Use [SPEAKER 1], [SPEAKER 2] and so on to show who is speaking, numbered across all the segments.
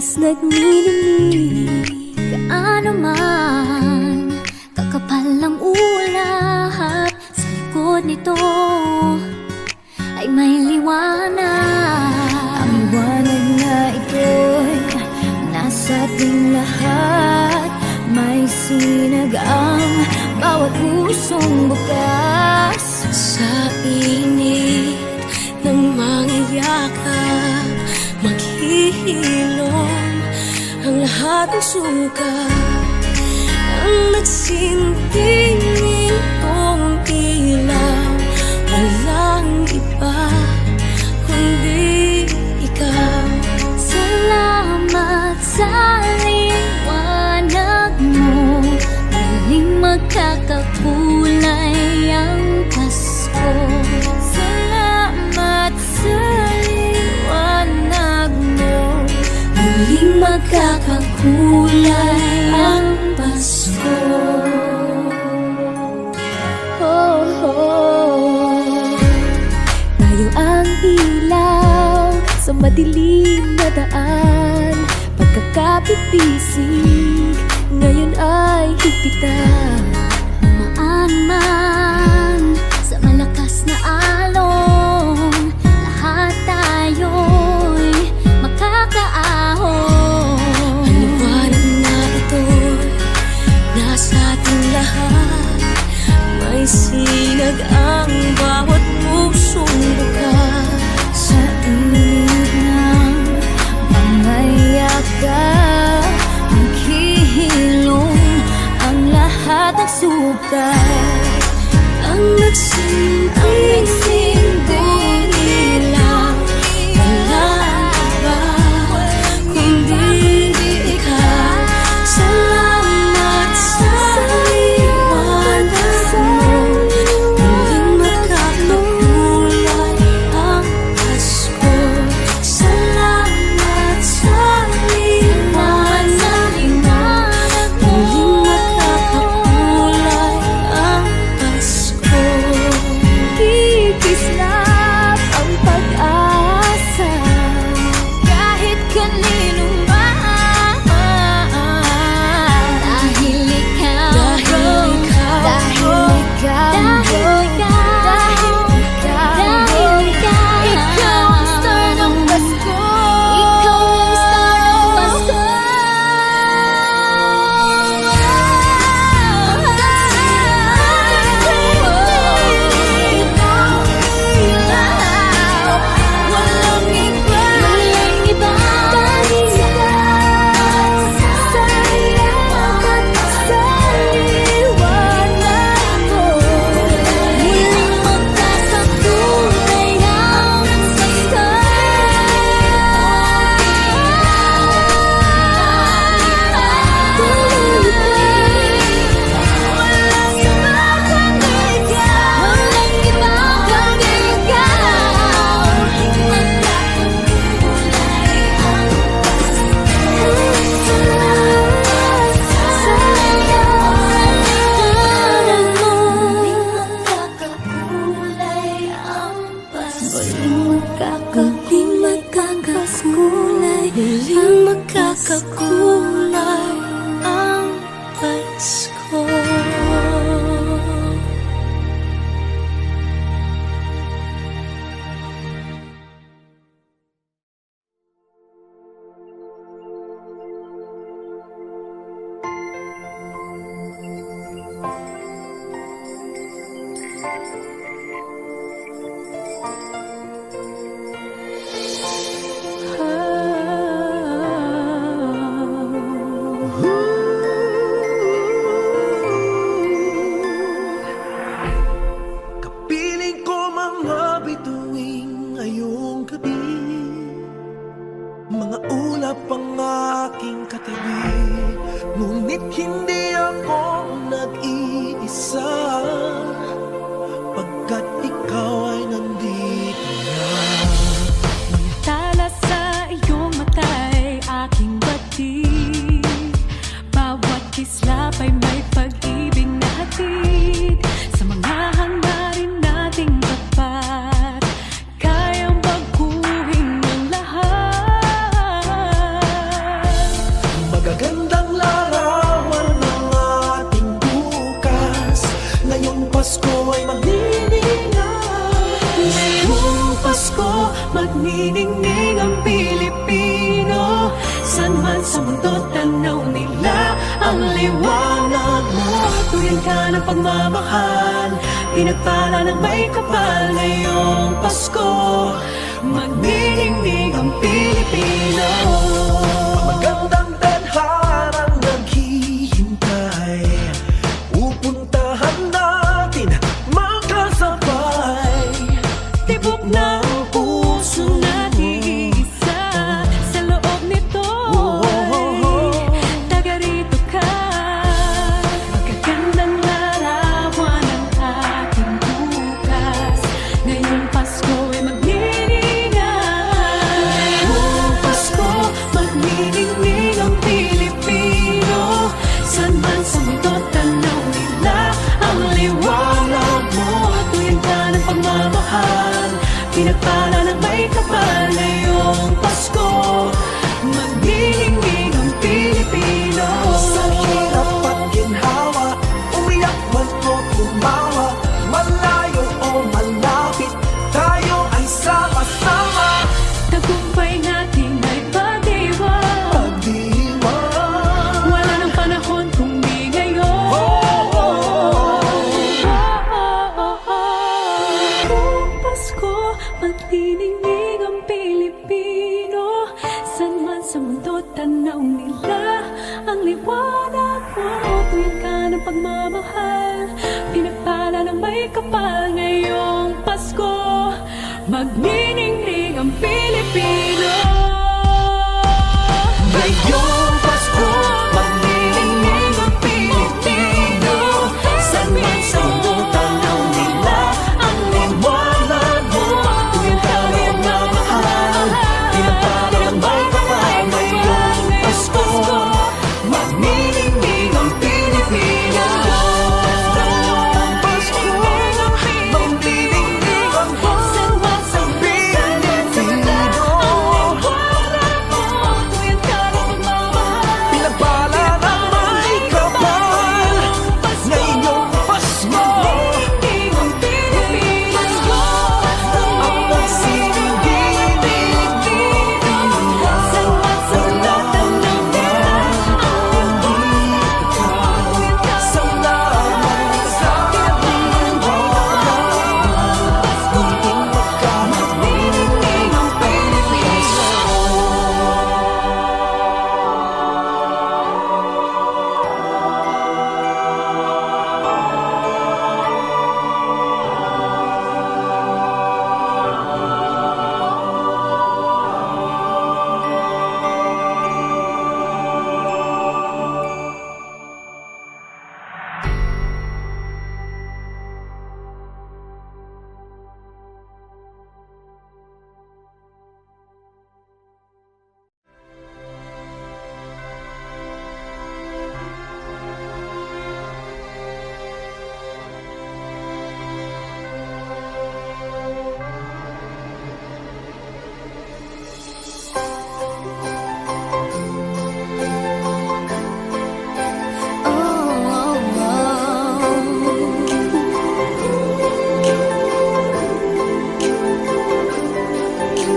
[SPEAKER 1] Bukas nagniningning, gaano man kakapal ang ulap, sa likod nito ay may liwanag. Ang liwanag na ito'y nasa ating lahat. May sinag ang bawat pusong bukas. Sa init ng mga yakap, maghihilom ang lahat ng suka. Ang nagsinting itong ilaw, walang iba kundi ikaw. Salamat sa liwanag mo, muling magkakakulay ang Pasko. Salamat sa liwanag mo, muling magkakakulay ang Pasko. Oh, oh. Tayo ang ilaw sa madilim na daan. Pagkakapipisig, ngayon ay higpitan. Umaan man sa malakas na alon, lahat tayo'y makakaahon. Ang liwanag na ito'y nasa ating lahat. May sinag ang bawat pusong bukas. Sa init ng mga yakap, maghihilom ang lahat ng sukat. Ang nagsinding ilaw, walang iba kundi ikaw. Salamat sa liwanag mo, muling magkakakulay ang Pasko. Salamat sa liwanag mo, muling magkakakulay ang Pasko. Kikislap ang pag-asa kahit kanino man. Dahil ikaw, dahil ikaw, dahil ikaw, ikaw ang star ng Pasko. Ikaw ang star ng Pasko. Walang iba, walang iba, dahil ikaw sa liwanag mo, muling magkakakulay ang Pasko. Walang iba kundi ikaw, walang iba kundi ikaw. Magkakakulay ang Pasko. Sa liwanag mo, magkakakulay ang Pasko. Muling magkakakulay, muling magkakakulay ang Pasko.
[SPEAKER 2] Kapiling ko mga bituing ngayong gabi, mga ulap ang aking katabi. Ngunit hindi ako nag-iisa. Pag Pasko ay magniningning. Ngayong Pasko, magniningning ang Pilipino. San man sa mundo, tanaw nila ang liwanag mo. Tuyan ka ng pagmamahal, pinagpala ng may kapal. Ngayong Pasko, magniningning ang Pilipino. Magandang tadharang naghihintay, pupuntahan natin magkasabay.
[SPEAKER 3] Tibok ng puso natin isa sa loob nito. Taga rito ka, magagandang larawan ng ating bukas. Ngayong Pasko ay magniningay.
[SPEAKER 2] Ngayong Pasko, magniningning ang Pilipino. San man sa mundo, tanaw nila ang liwanag mo. Tuyan ka ng pagmamahal, pinagpala ng may kapal. Ngayong Pasko, magniningning ang Pilipino. Sa hirap at ginhawa, umiyak man o tumawa, malayo o malapit, tayo ay sama-sama.
[SPEAKER 3] Tagumpay natin ay pag-iwan.
[SPEAKER 2] Pagdiwang,
[SPEAKER 3] Wala nang panahon kung di ngayon. Kung Pasko, magniningning ang Pilipino. San man sa mundo, tanaw nila ang liwanag mo. Tuyan ka ng pagmamahal, pinagpala ng may kapal. Ngayong Pasko, magniningning ang Pilipino.
[SPEAKER 2] ngayong Pasko, magniningning ang Pilipino. San man sa mundo, tanaw nila ang liwanag mo. Tuyan ka ng pagmamahal, pinagpala ng may kapal. Ngayong Pasko, magniningning ang Pilipino. Ngayong Pasko, magniningning ang
[SPEAKER 3] San man sa
[SPEAKER 2] Pilipino. Pinagpala ng may kapal. Ngayong Pasko, ang pagsisindinig salamat sa munting magkamagniningning ang Pilipino.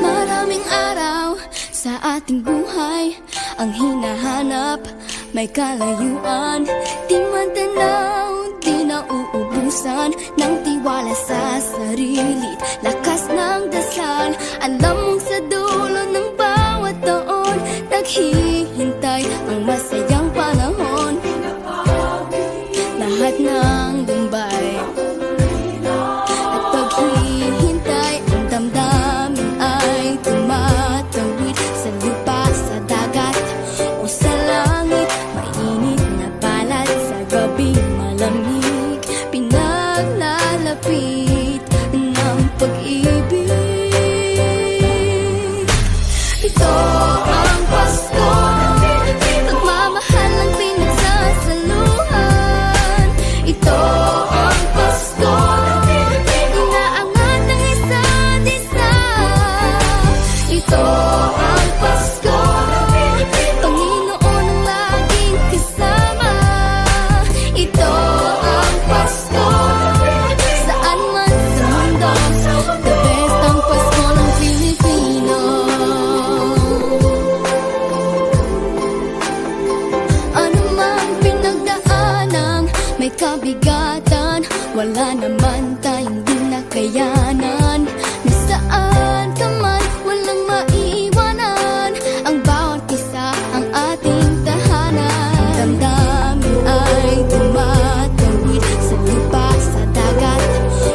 [SPEAKER 1] Maraming araw sa ating buhay ang hinahanap, may kalayuan. Di man tanaw, di nauubusan ng tiwala sa sarili, lakas ng dasal. Alam mong sa dulo ng bawat taon, naghihintay ang masayang panahon. Lahat ng lumbay at paghihintay, ang damdamin ay tumatawid sa lupa, sa dagat o sa langit. Mainit na balat sa may kabigatan. Wala naman tayong di nakayanan. Nasaan ka man, walang maiiwanan. Ang bawat isa ang ating tahanan. Damdamin ay tumatawid sa lupa, sa dagat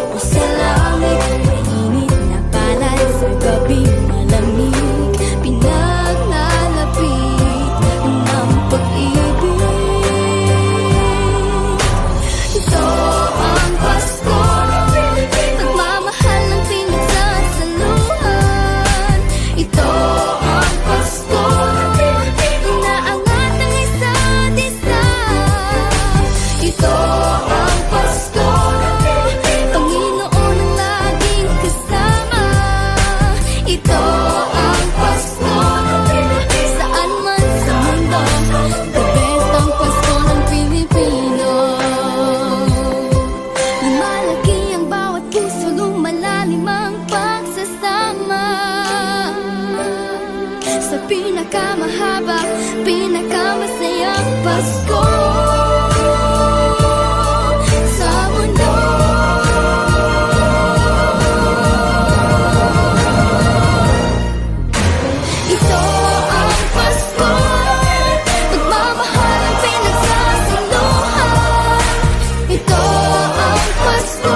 [SPEAKER 1] o sa langit. Mainit na palad sa gabi malamig, pinaglalapit ng pag-ibig. Ito ang Pasko, pagmamahal ng pinagsasaluhan. Ito ang Pasko, inaangat ng isa't isa. Ito ang Pasko, Panginoon ang laging kasama. Ito ang Pasko, saan man sa mundo, the best ang Pasko ng Pilipino. Lumalaki ang bawat puso, lumalalim ang pagsasama. Sa pinakamahaba, pinakamasayang Pasko sa mundo. Ito ang Pasko, pagmamahal ang pinagsasaluhan. Ito ang Pasko,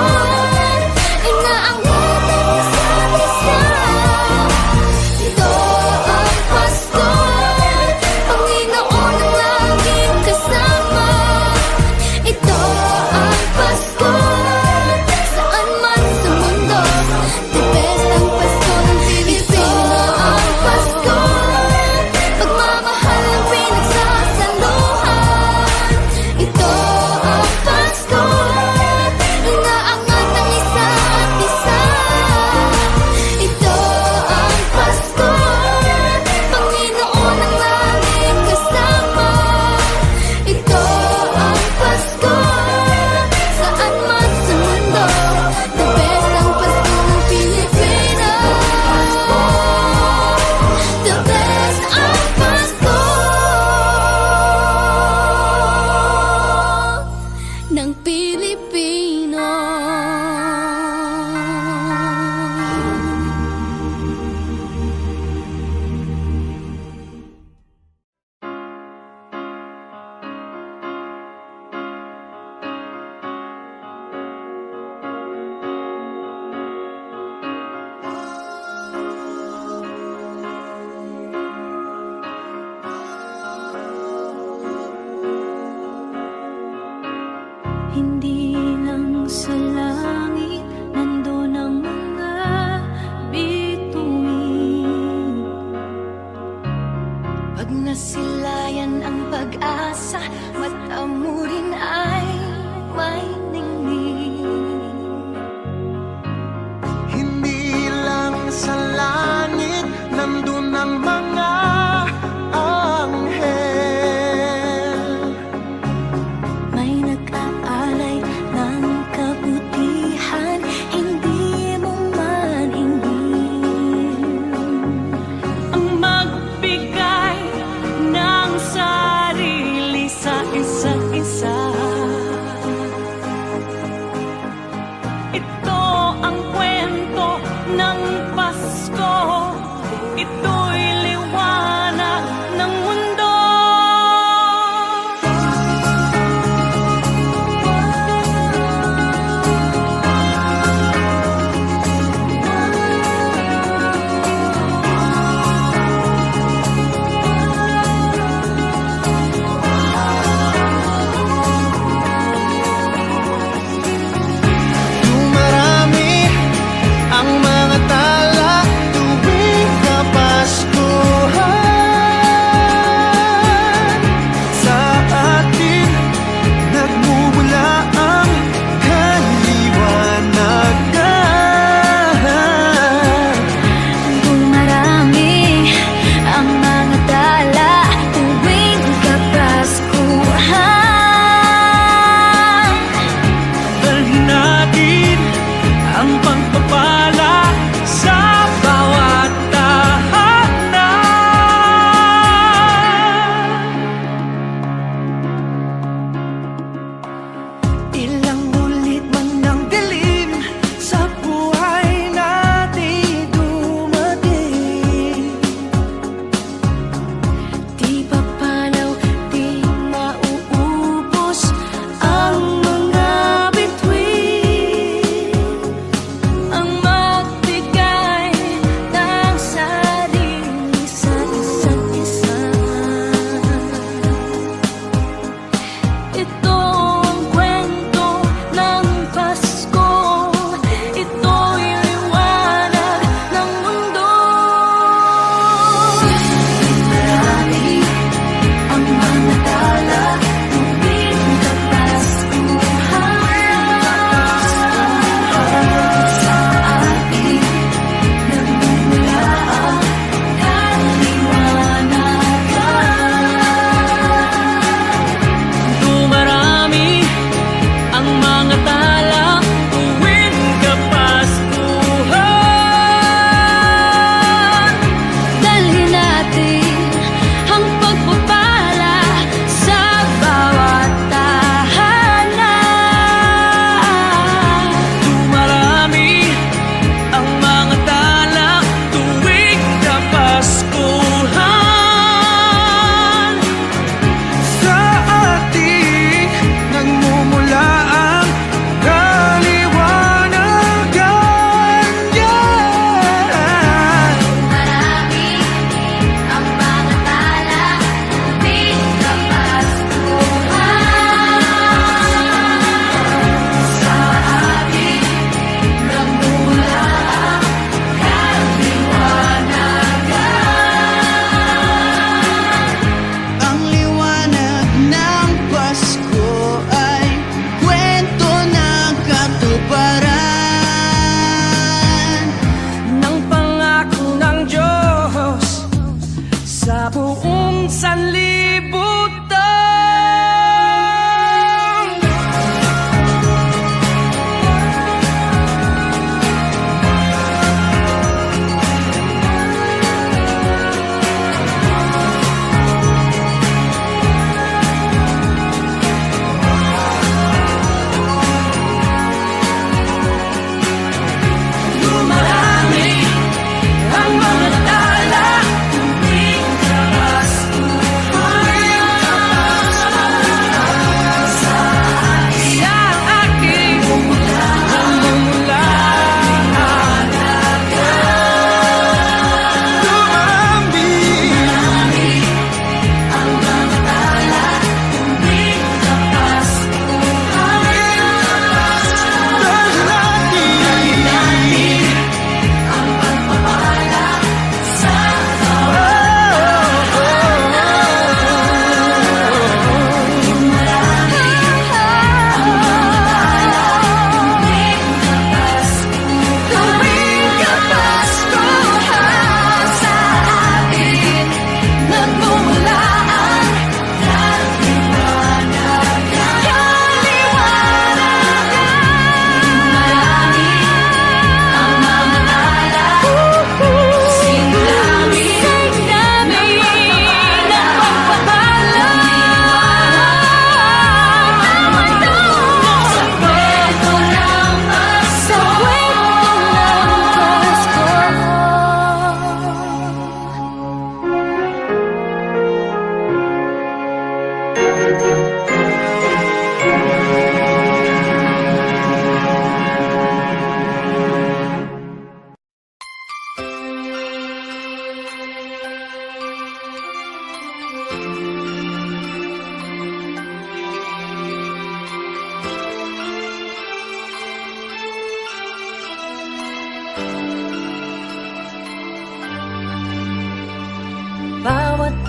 [SPEAKER 1] inaangat ang isa't isa. Ito ang Pasko, Panginoon ang laging kasama. Ito ang Pasko, saan man sa mundo, the best ang Pasko ng Pilipino. Ang Pasko, pagmamahal ang pinagsasaluhan. Ito ang Pasko, inaangat ang isa't isa. Ito ang Pasko, Panginoon ang laging kasama. Ito ang Pasko, saan man sa mundo, the best ang Pasko ng Pilipino. The best ang Pasko ng Pilipino.
[SPEAKER 3] Hindi lang sa langit nandun ang mga bituin. Pag nasilayan ang pag-asa, mata mo rin ay may ningning.
[SPEAKER 2] Hindi lang sa langit nandun ang mga anghel.
[SPEAKER 3] May nag-aalay ng kabutihan.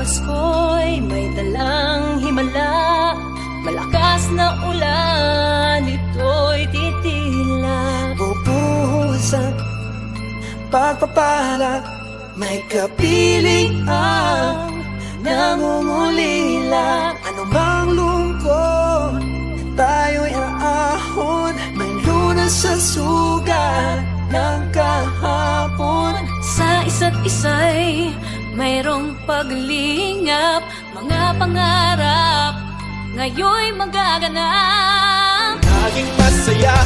[SPEAKER 3] Pasko'y may dalang himala, malakas na ulan, ito'y titila.
[SPEAKER 2] Bubuhos ang pagpapala, may kapiling ang nangungulila. Anumang lungkot, tayo'y aahon, may lunas sa sugat ng kahapon.
[SPEAKER 3] Sa isa't isa'y mayroong paglingap, mga pangarap ngayon'y magaganap.
[SPEAKER 2] Naging masaya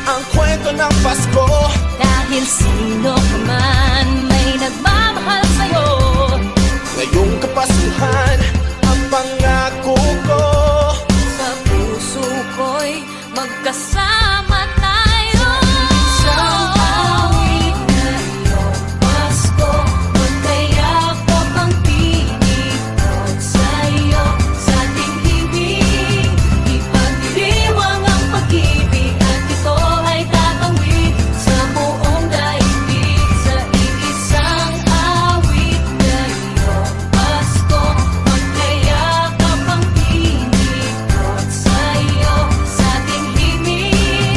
[SPEAKER 2] ang kwento ng Pasko.
[SPEAKER 3] Dahil sino ka man may nagmamahal sa'yo.
[SPEAKER 2] Ngayong Kapaskuhan, ang pangako ko.
[SPEAKER 3] Sa puso ko'y magkasama tayo. Isang awit na iyong Pasko, magkayakap ang tinig ko't sa'yo. Sa ating ibig, ipagdiriwang ang pag-ibig, at ito ay tatawid sa buong daigdig. Sa iisang awit na iyong Pasko, magkayakap ang tinig ko't sa'yo. Sa ating ibig,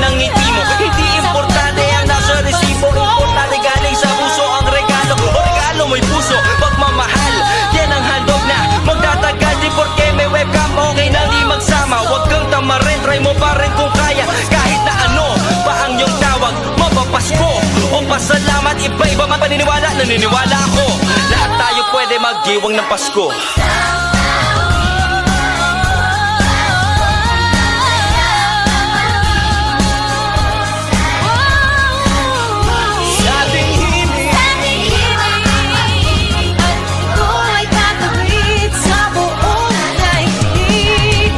[SPEAKER 4] ng ngiti mo. Hindi importante ang nasa resibo, importante galing sa puso ang regalo. O regalo mo'y puso, pagmamahal, yan ang handog na magtatagal. Di porke may webcam, okay na di magsama. Huwag kang tamarin, try mo pa rin kung kaya. Kahit na ano pa ang iyong tawag, mapapasko o pasalamat. Iba-iba man paniniwala, naniniwala ako lahat tayo pwede magdiwang ng Pasko.
[SPEAKER 2] Sa ating himig
[SPEAKER 3] At ito ay tatawid sa buong daigdig.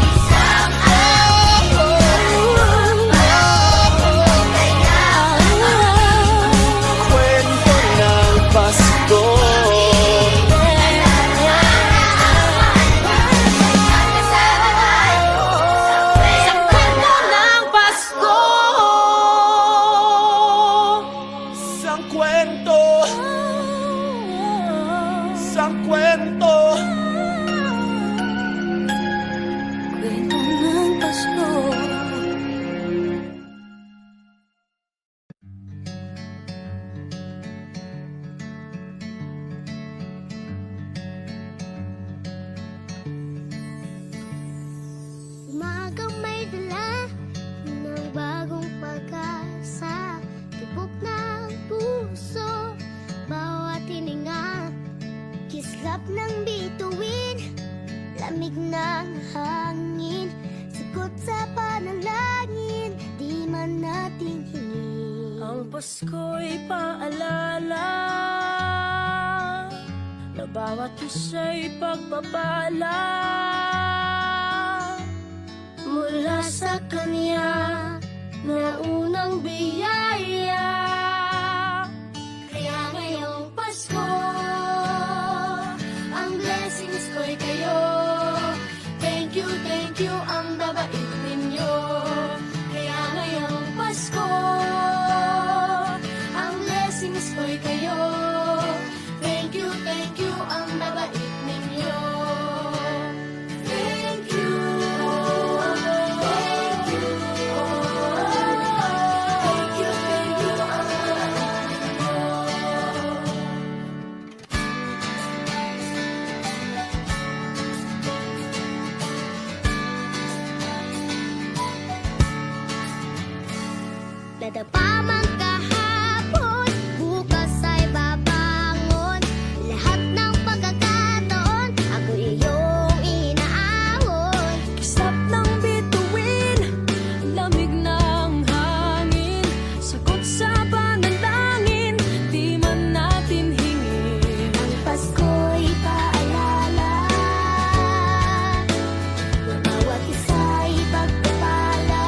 [SPEAKER 2] kwento ng Pasko.
[SPEAKER 3] Sa kwento ng Pasko.
[SPEAKER 2] Isang kwento, isang kwento.
[SPEAKER 3] Kwento ng Pasko.
[SPEAKER 1] Umagang may dala ng bagong pag-asa, tibok ng puso, bawat hininga, kislap ng bituin, lamig ng hangin, sagot sa panalangin, di man natin hingin.
[SPEAKER 3] Ang Pasko'y paalala na bawat isa'y pagpapala mula sa Kanya na unang biyaya. Kaya ngayong Pasko, ang blessings ko'y kayo. Thank you, ang babait ninyo. Kaya ngayong Pasko, ang blessings ko'y kayo. Thank you, ang babait ninyo. Thank you, thank you. Thank you, ang babait ninyo.
[SPEAKER 1] Nadapa man kahapon, bukas ay babangon. Lahat ng pagkakataon, ako iyong inaahon.
[SPEAKER 3] Kislap ng bituin, lamig ng hangin, sagot sa panalangin, di man natin hingin.
[SPEAKER 1] Ang Pasko'y paalala na bawat isa'y pagpapala.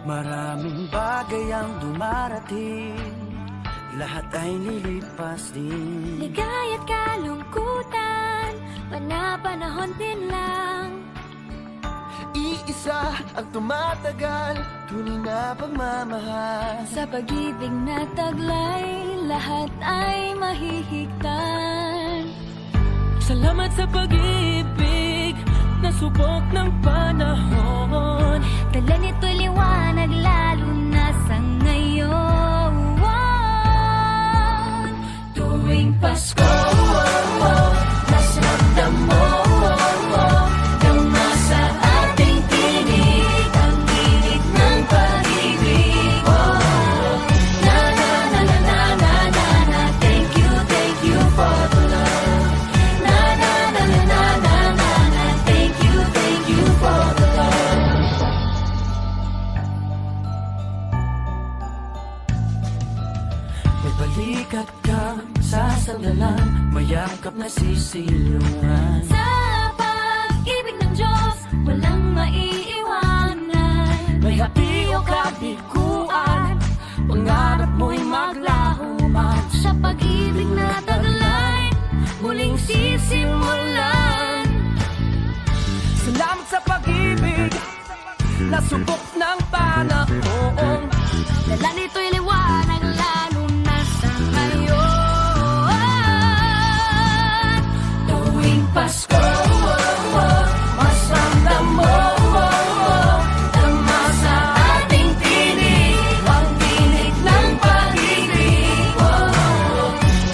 [SPEAKER 2] Maraming bagay ang dumarating, lahat ay lilipas din.
[SPEAKER 1] Ligaya't kalungkutan, panahon din lang.
[SPEAKER 2] Iisa ang tumatagal, tunay na pagmamahal.
[SPEAKER 1] Sa pag-ibig na taglay, lahat ay mahihigtan.
[SPEAKER 3] Salamat sa pag-ibig na subok ng panahon.
[SPEAKER 1] Dala nito'y liwanag lalo na sa ngayon. Tuwing Pasko, mas ramdam mo dama sa ating tinig ang init ng pag-ibig. Na na na na na na na na. Thank you for the love. Na na na na na na na na. Thank you for the love.
[SPEAKER 2] May balikat kang sasandalan, mayakap na sisilungan.
[SPEAKER 1] Sa pag-ibig ng Diyos, walang maiiwanan.
[SPEAKER 2] May happy o kabiguan, pangarap mo'y maglaho man.
[SPEAKER 1] Sa pag-ibig na taglay, muling sisimulan.
[SPEAKER 2] Salamat sa pag-ibig na subok ng panahon.
[SPEAKER 1] Dala nito'y liwanag lalo na sa ngayon. Tuwing Pasko,
[SPEAKER 2] Mas ramdam mo
[SPEAKER 1] tama sa ating tinig ang tinig ng pag-ibig.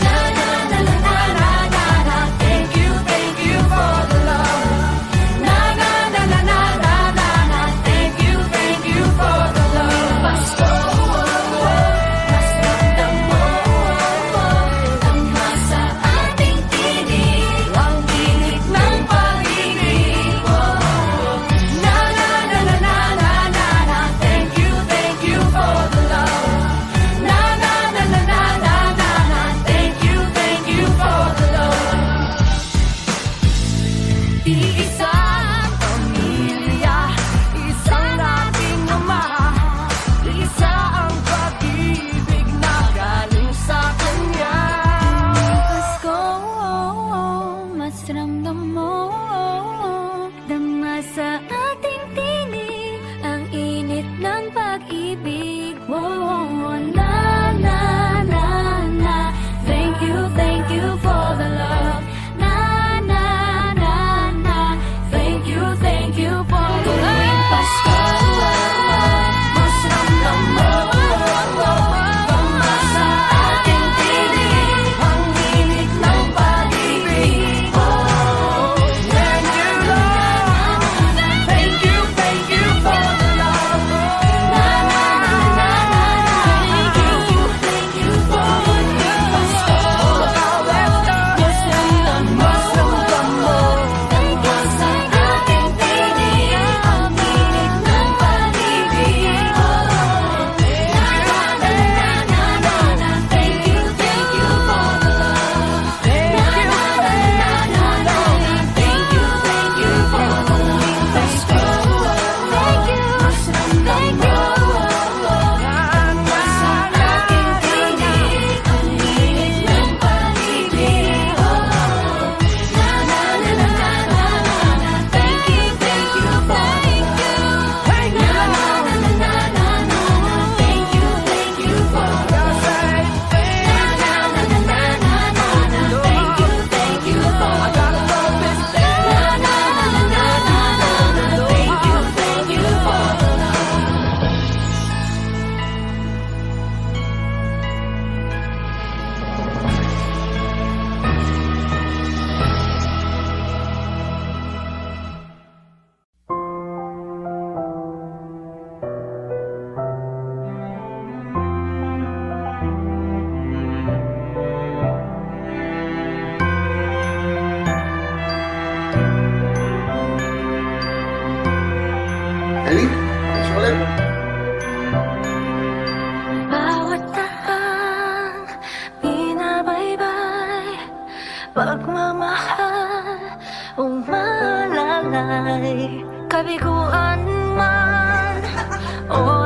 [SPEAKER 1] Na na na na na na na na. Thank you for the love. Na na na na na na na na. Thank you for the love. Pasko, mas ramdam mo tama sa ating tinig ang tinig ng pag-ibig. Na na na na na na na na. Thank you for the love. Na na na na na na na na. Thank you for the love.
[SPEAKER 2] Iisang pamilya, isang ating ama. Isa ang pag-ibig na galing sa Kanya.
[SPEAKER 1] Pasko, mas ramdam mo dama sa ating tinig ang init ng pag-ibig. Na na na na. Thank you for the love. Na na na na. Thank you for the love. Pasko, mas ramdam mo dama sa ating tinig ang init ng pag-ibig. Thank you for the love. Na na na na na. Thank you for the Pasko. Mas ramdam mo dama sa ating tinig ang init ng pag-ibig. Na na na na na na. Thank you for the love. Na na na na na na. Thank you for the Pasko. Thank you. Mas ramdam mo dama sa ating tinig ang init ng pag-ibig. Na na na na na na na. Thank you for the love. Na na na na na na na. Thank you for the love. Na na na na na na na. Thank you for the love. Na na na na na na na. Thank you for the love.
[SPEAKER 5] Ellie, let's roll it.
[SPEAKER 1] Bawat tahang binabaybay, pagmamahal umalalay. Kabiguan man o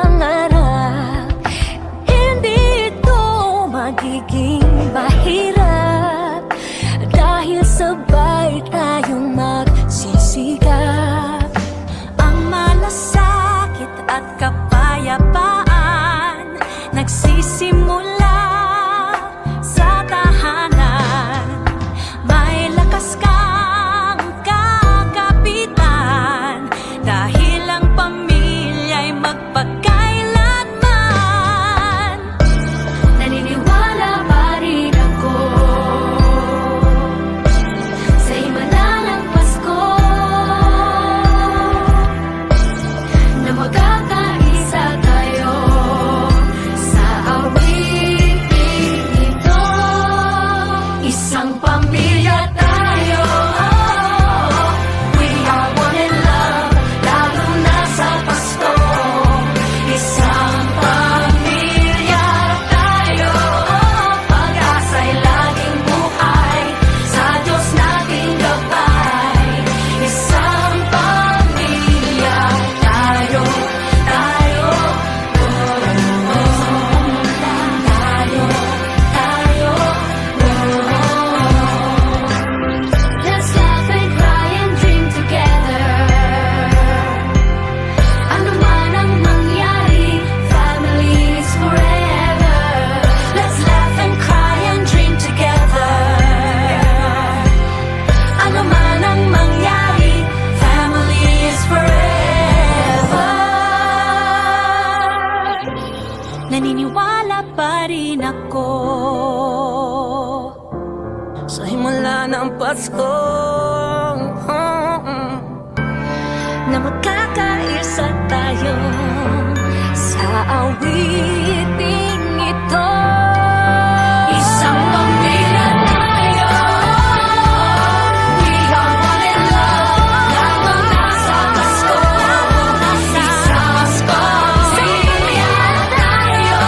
[SPEAKER 3] pangarap. Hindi ito magiging mahirap dahil sabay tayong magsisigap. Ang malasakit at kapayapaan nagsisimula sa tahanan. May lakas kang kakapitan dahil ang pamilya'y magpakailanman. Naniniwala pa rin ako sa himala ng Pasko na magkakaisa tayo sa awiting ito. Isang pamilya tayo, we are one in love, lalo na sa Pasko. Isang pamilya tayo, pag-asa'y laging buhay, sa Diyos nating gabay. Isang pamilya tayo, tayo, let's laugh and cry and dream together. Ano man ang mangyari, family is forever. Let's laugh and cry and dream together. Ano man ang mangyari, family is forever. Naniniwala pa rin ako sa himala ng Pasko na magkakaisa tayo sa awiting ito. Isang pamilya tayo, we are one in love, lalo na sa Pasko. Isang pamilya tayo,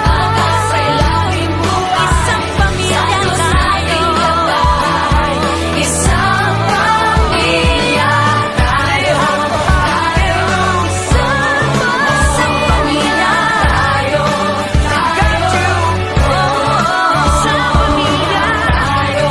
[SPEAKER 3] pag-asa'y laging buhay, isang pamilya tayo. Isang pamilya tayo, isang pamilya tayo, isang pamilya tayo,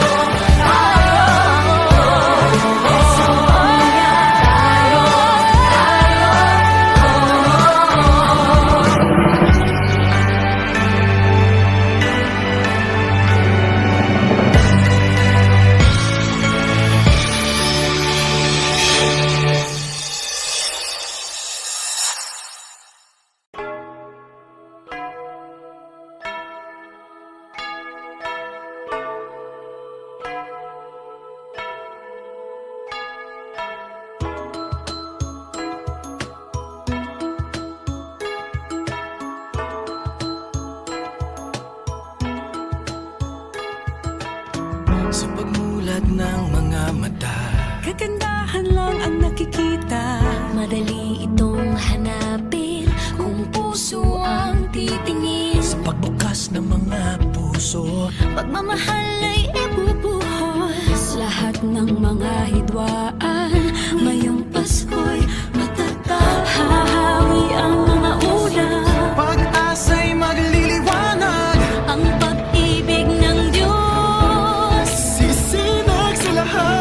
[SPEAKER 2] Sa pagmulat ng mga mata,
[SPEAKER 3] kagandahan lang ang nakikita. Madali itong hanapin kung puso ang titingin.
[SPEAKER 2] sa pagbukas ng mga puso,
[SPEAKER 3] Pagmamahal ay ibubuhos lahat ng mga hidwaan. Ngayong Pasko'y matatag. Hahawi ang mga ulam,
[SPEAKER 2] pag-asa'y magliliwanag,
[SPEAKER 3] ang pag-ibig ng Diyos.
[SPEAKER 2] sisinag sa lahat.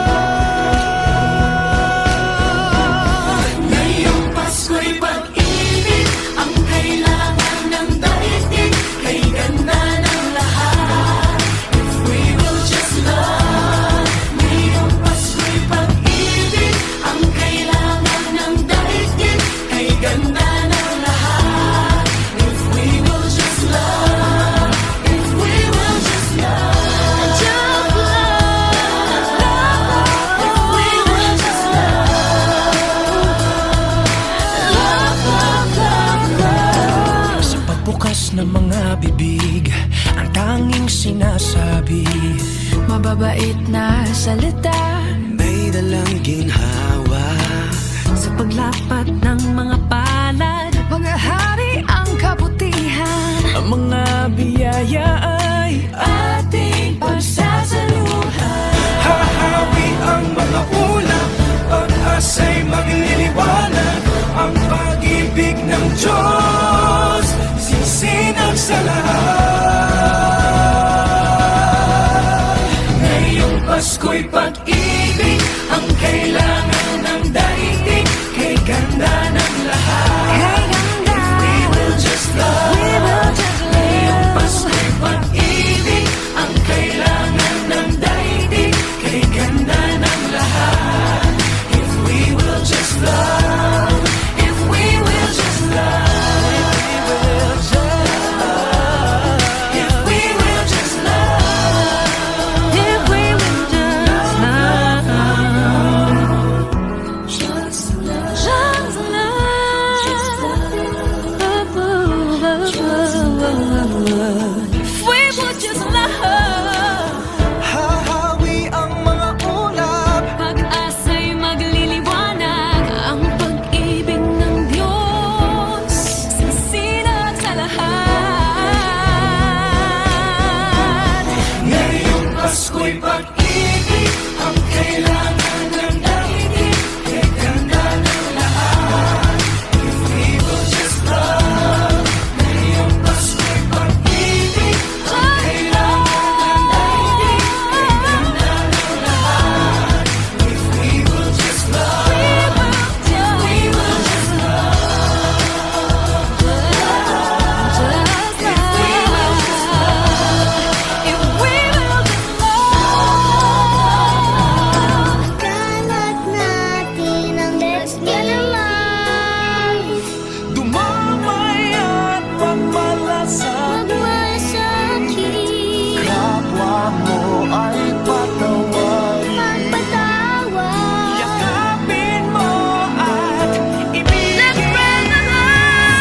[SPEAKER 2] Ngayong Pasko'y pag-ibig, ang kailangan ng daigdig, kay ganda ng lahat. If we will just love. Ngayong Pasko'y pag-ibig, ang kailangan ng daigdig, kay ganda ng lahat. If we will just love. If we will just love.
[SPEAKER 3] Just love.
[SPEAKER 2] If we will just Sa pagbukas ng mga bibig, ang tanging sinasabi,
[SPEAKER 3] Mababait na salita
[SPEAKER 2] may dalang ginhawa.
[SPEAKER 3] sa paglapat ng mga palad. Mga hari ang kabutihan,
[SPEAKER 2] Ang mga biyaya ay
[SPEAKER 3] ating pagsasaluhan.
[SPEAKER 2] hahawi ang mga ulap, pag-asa'y magliliwanag, ang pag-ibig ng Diyos Pasko'y pag-ibig ang kailangan ng daigdig. Kay ganda ng lahat. If we will just love. Ngayong Pasko'y pag-ibig ang kailangan ng daigdig. Kay ganda ng lahat. If we will just love. If we will just love. If we will just love.
[SPEAKER 3] If we will just love, just love. If we would just love,
[SPEAKER 2] Hahawi ang mga ulap.
[SPEAKER 3] pag-asa'y magliliwanag ang pag-ibig ng Diyos sa sinag sa lahat.
[SPEAKER 2] Ngayong Pasko'y pag-ibig ang kailangan ng daigdig. Kay ganda ng lahat. If we will just love. Ngayong Pasko'y pag-ibig ang kailangan ng daigdig. Kay ganda ng lahat. If we will just love. If we will just love.
[SPEAKER 1] Kalat natin ang lesbian life.
[SPEAKER 2] Dumamay at pagmalasakit.
[SPEAKER 1] Magmasakit,
[SPEAKER 2] Kapwa mo ay patawarin.
[SPEAKER 1] magpatawad.
[SPEAKER 2] Yakapin mo at ibigin.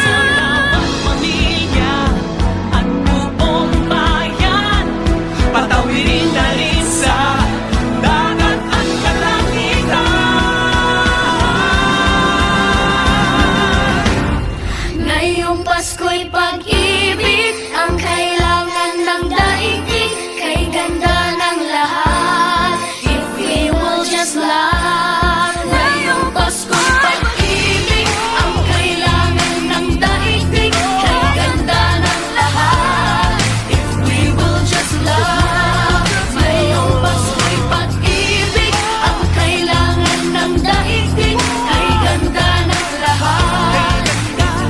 [SPEAKER 3] Sa bawat pamilya at buong bayan,
[SPEAKER 2] Patawirin natin sa dagat at kalangitan.
[SPEAKER 1] Ngayong Pasko'y pag-ibig ang kailangan ng daigdig. Kay ganda ng lahat. If we will just love. Ngayong Pasko'y pag-ibig ang kailangan ng daigdig. Kay ganda ng lahat. If we will just love. Ngayong Pasko'y pag-ibig ang kailangan ng daigdig. Kay ganda ng lahat.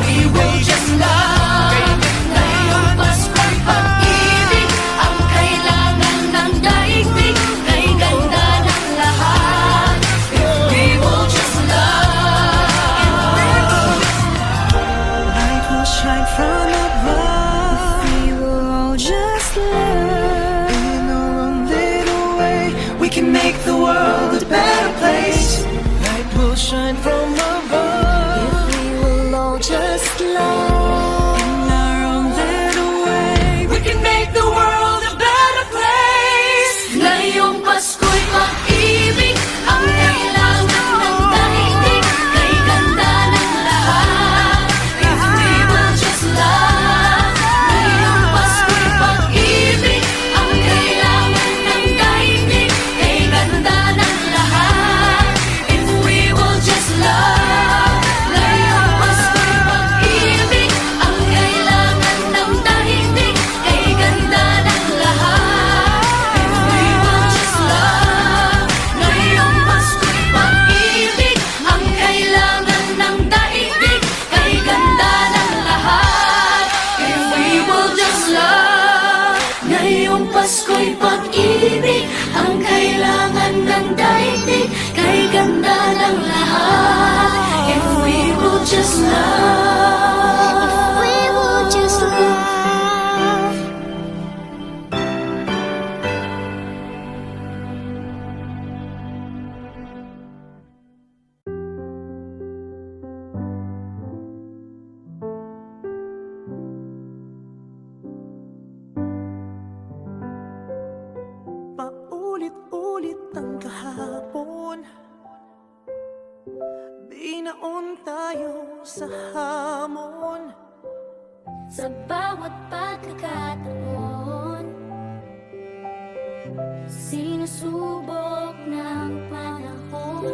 [SPEAKER 1] We will just love. Ngayong Pasko'y pag-ibig ang kailangan ng daigdig. Kay ganda ng lahat. If we will just love.
[SPEAKER 2] Light will shine from above.
[SPEAKER 3] we will all just love.
[SPEAKER 2] In our own little way, we can make the world a better place. Light will shine from above.
[SPEAKER 1] We will all just love.
[SPEAKER 2] In our own little way, we can make the world a better place.
[SPEAKER 1] Ngayong Pasko'y pag-ibig ang kailangan ng daigdig. Kay ganda ng lahat. If we will just love. Ngayong Pasko'y pag-ibig ang kailangan ng daigdig. Kay ganda ng lahat. If we will just love. Ngayong Pasko'y pag-ibig ang kailangan ng daigdig. Kay ganda ng lahat. If we will just love. Ngayong Pasko'y pag-ibig ang kailangan ng daigdig. Kay ganda ng lahat. If we will just love. Ngayong Pasko'y pag-ibig ang kailangan ng daigdig. Kay ganda ng lahat. If we will just love. If we will just love.
[SPEAKER 2] Paulit-ulit ang kahapon. Binaon tayo sa hamon.
[SPEAKER 1] Sa bawat pagkakataon, sinusubok ng panahon.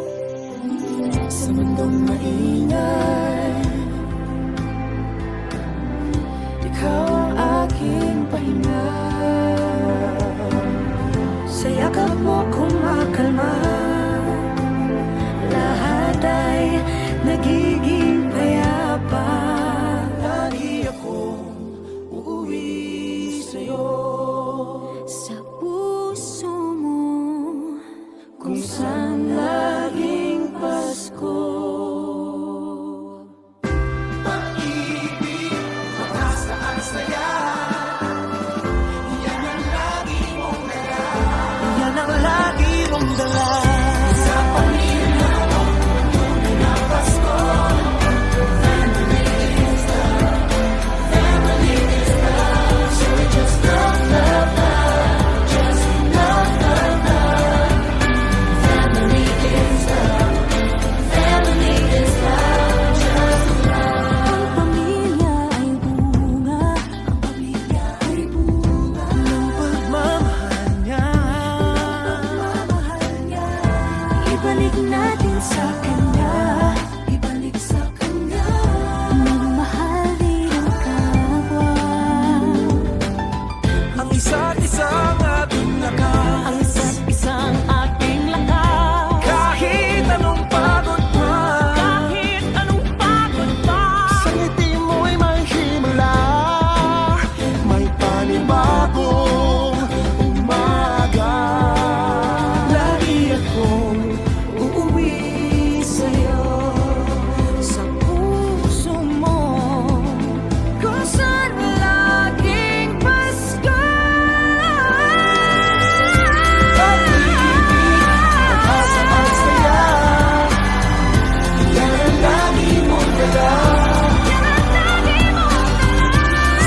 [SPEAKER 2] Sa mundong maingay, ikaw ang aking pahinga. Sa yakap mo kumakain.
[SPEAKER 3] kalma. Lahat ay nagiging payapa.
[SPEAKER 2] Lagi akong uuwi sa'yo.
[SPEAKER 3] Sa puso mo,
[SPEAKER 2] Kung saan laging Pasko. Pag-ibig, makasaan saya. Yan ang lagi mong dala. Yan ang lagi mong dala. Sa pamilya mo, tunay na Pasko. Family is love. Family is love. So we just love, love, love. Just love, love, love. Family is love. Family is love. Just love.
[SPEAKER 3] ang pamilya ay bunga. Ang pamilya ay bunga.
[SPEAKER 2] Ng pagmamahal niya.
[SPEAKER 3] Mahal niya. Ibalik natin sa kanya. Ibalik sa kanya. Magmahal din ang kapwa.
[SPEAKER 2] Ang isa't isang ating lakas.
[SPEAKER 3] Ang isa't isang ating lakas.
[SPEAKER 2] Kahit anong pagod pa.
[SPEAKER 3] Kahit anong pagod pa.
[SPEAKER 2] Sa ngiti mo'y may himala. May panibagong umaga. Lagi akong uuwi sa'yo.
[SPEAKER 3] Sa puso mo, kung saan laging Pasko.
[SPEAKER 2] Pag-ibig, pag-asa at saya. Yan ang lagi mong dala.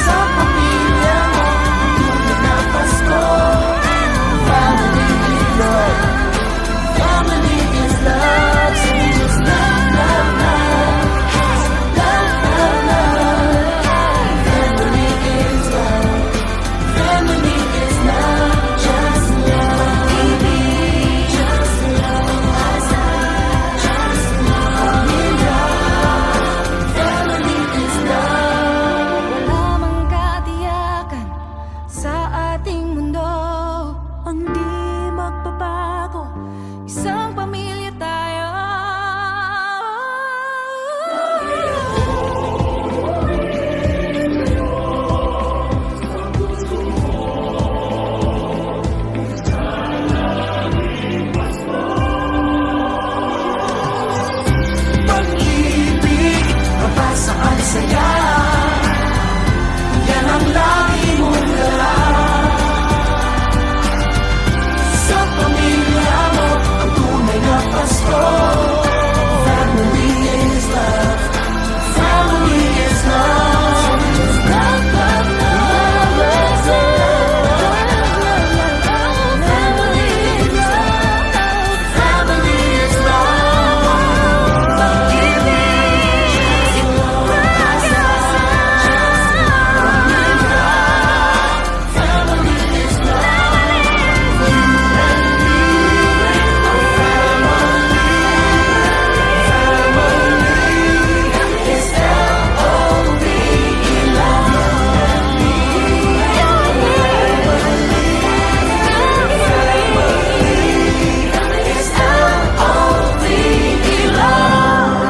[SPEAKER 2] Sa pamilya mo, tunay na Pasko. Family is love. Family is love. So we just love, love, love. Love, love, love. Family is love. Family is love. Just love. Baby, just love. Just love. Pamilya. Family is love.
[SPEAKER 3] Wala mang katiyakan sa ating mundo ang di magbabago. Isang pamilya tayo.
[SPEAKER 2] Pag-ibig, mabasa at saya. Yan ang lagi mong dala. Sa pamilya mo, ang tunay na Pasko. Family is love. Family is love. Love, love, love, love, love. Family is love. Family is love. Pag-ibig, pag-asa, pamilya. Family is love. You and me, our family. Family is L-O-V-E, Family is L-O-V-E, love.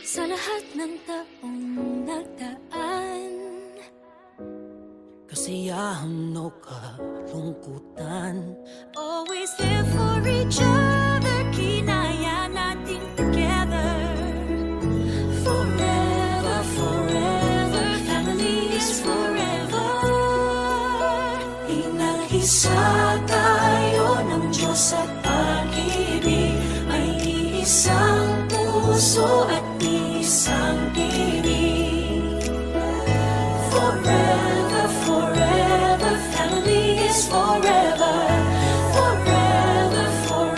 [SPEAKER 3] Sa lahat ng taong nagdaan,
[SPEAKER 2] Kasiyahan o kalungkutan,
[SPEAKER 3] always there for each other. Kinaya natin together. Forever, forever. Family is forever. Inag-isa tayo ng Diyos at pag-ibig. May iisang puso at isang bibig. Forever, forever. Family is forever. Forever, forever.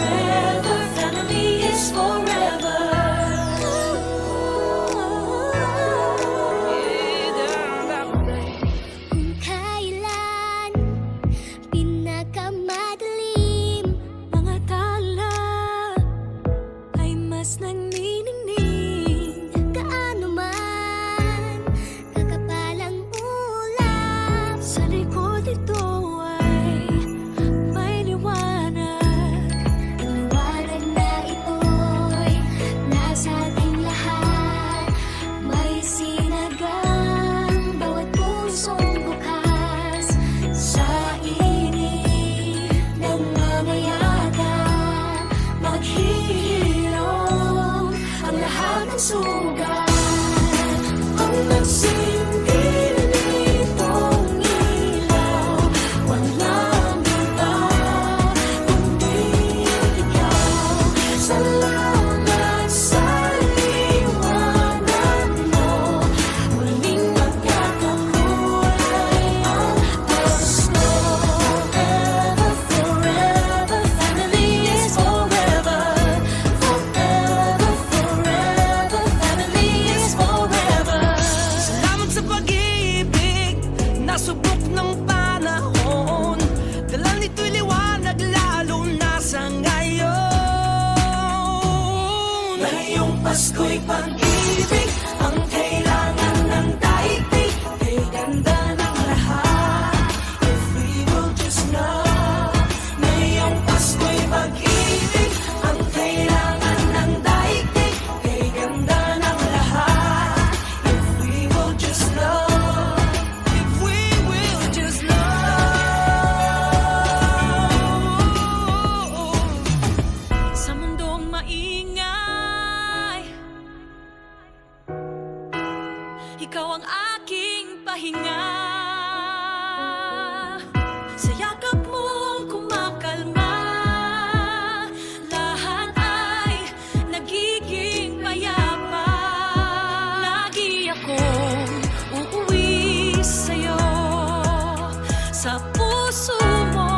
[SPEAKER 2] nasubok ng panahon. Dala nito'y liwanag lalo na sa ngayon. Ngayong Pasko'y pag-ibig ang kailangan ng daigdig. Kay ganda ng lahat, if we will just know. Ngayong Pasko'y pag-ibig ang kailangan ng daigdig. Kay ganda ng lahat, if we will just know. If we will just know.
[SPEAKER 3] Sa mundong maingay, ikaw ang aking pahinga. Sa yakap mong kumakalma, lahat ay nagiging payapa. Lagi akong uuwi sa'yo, sa puso mo,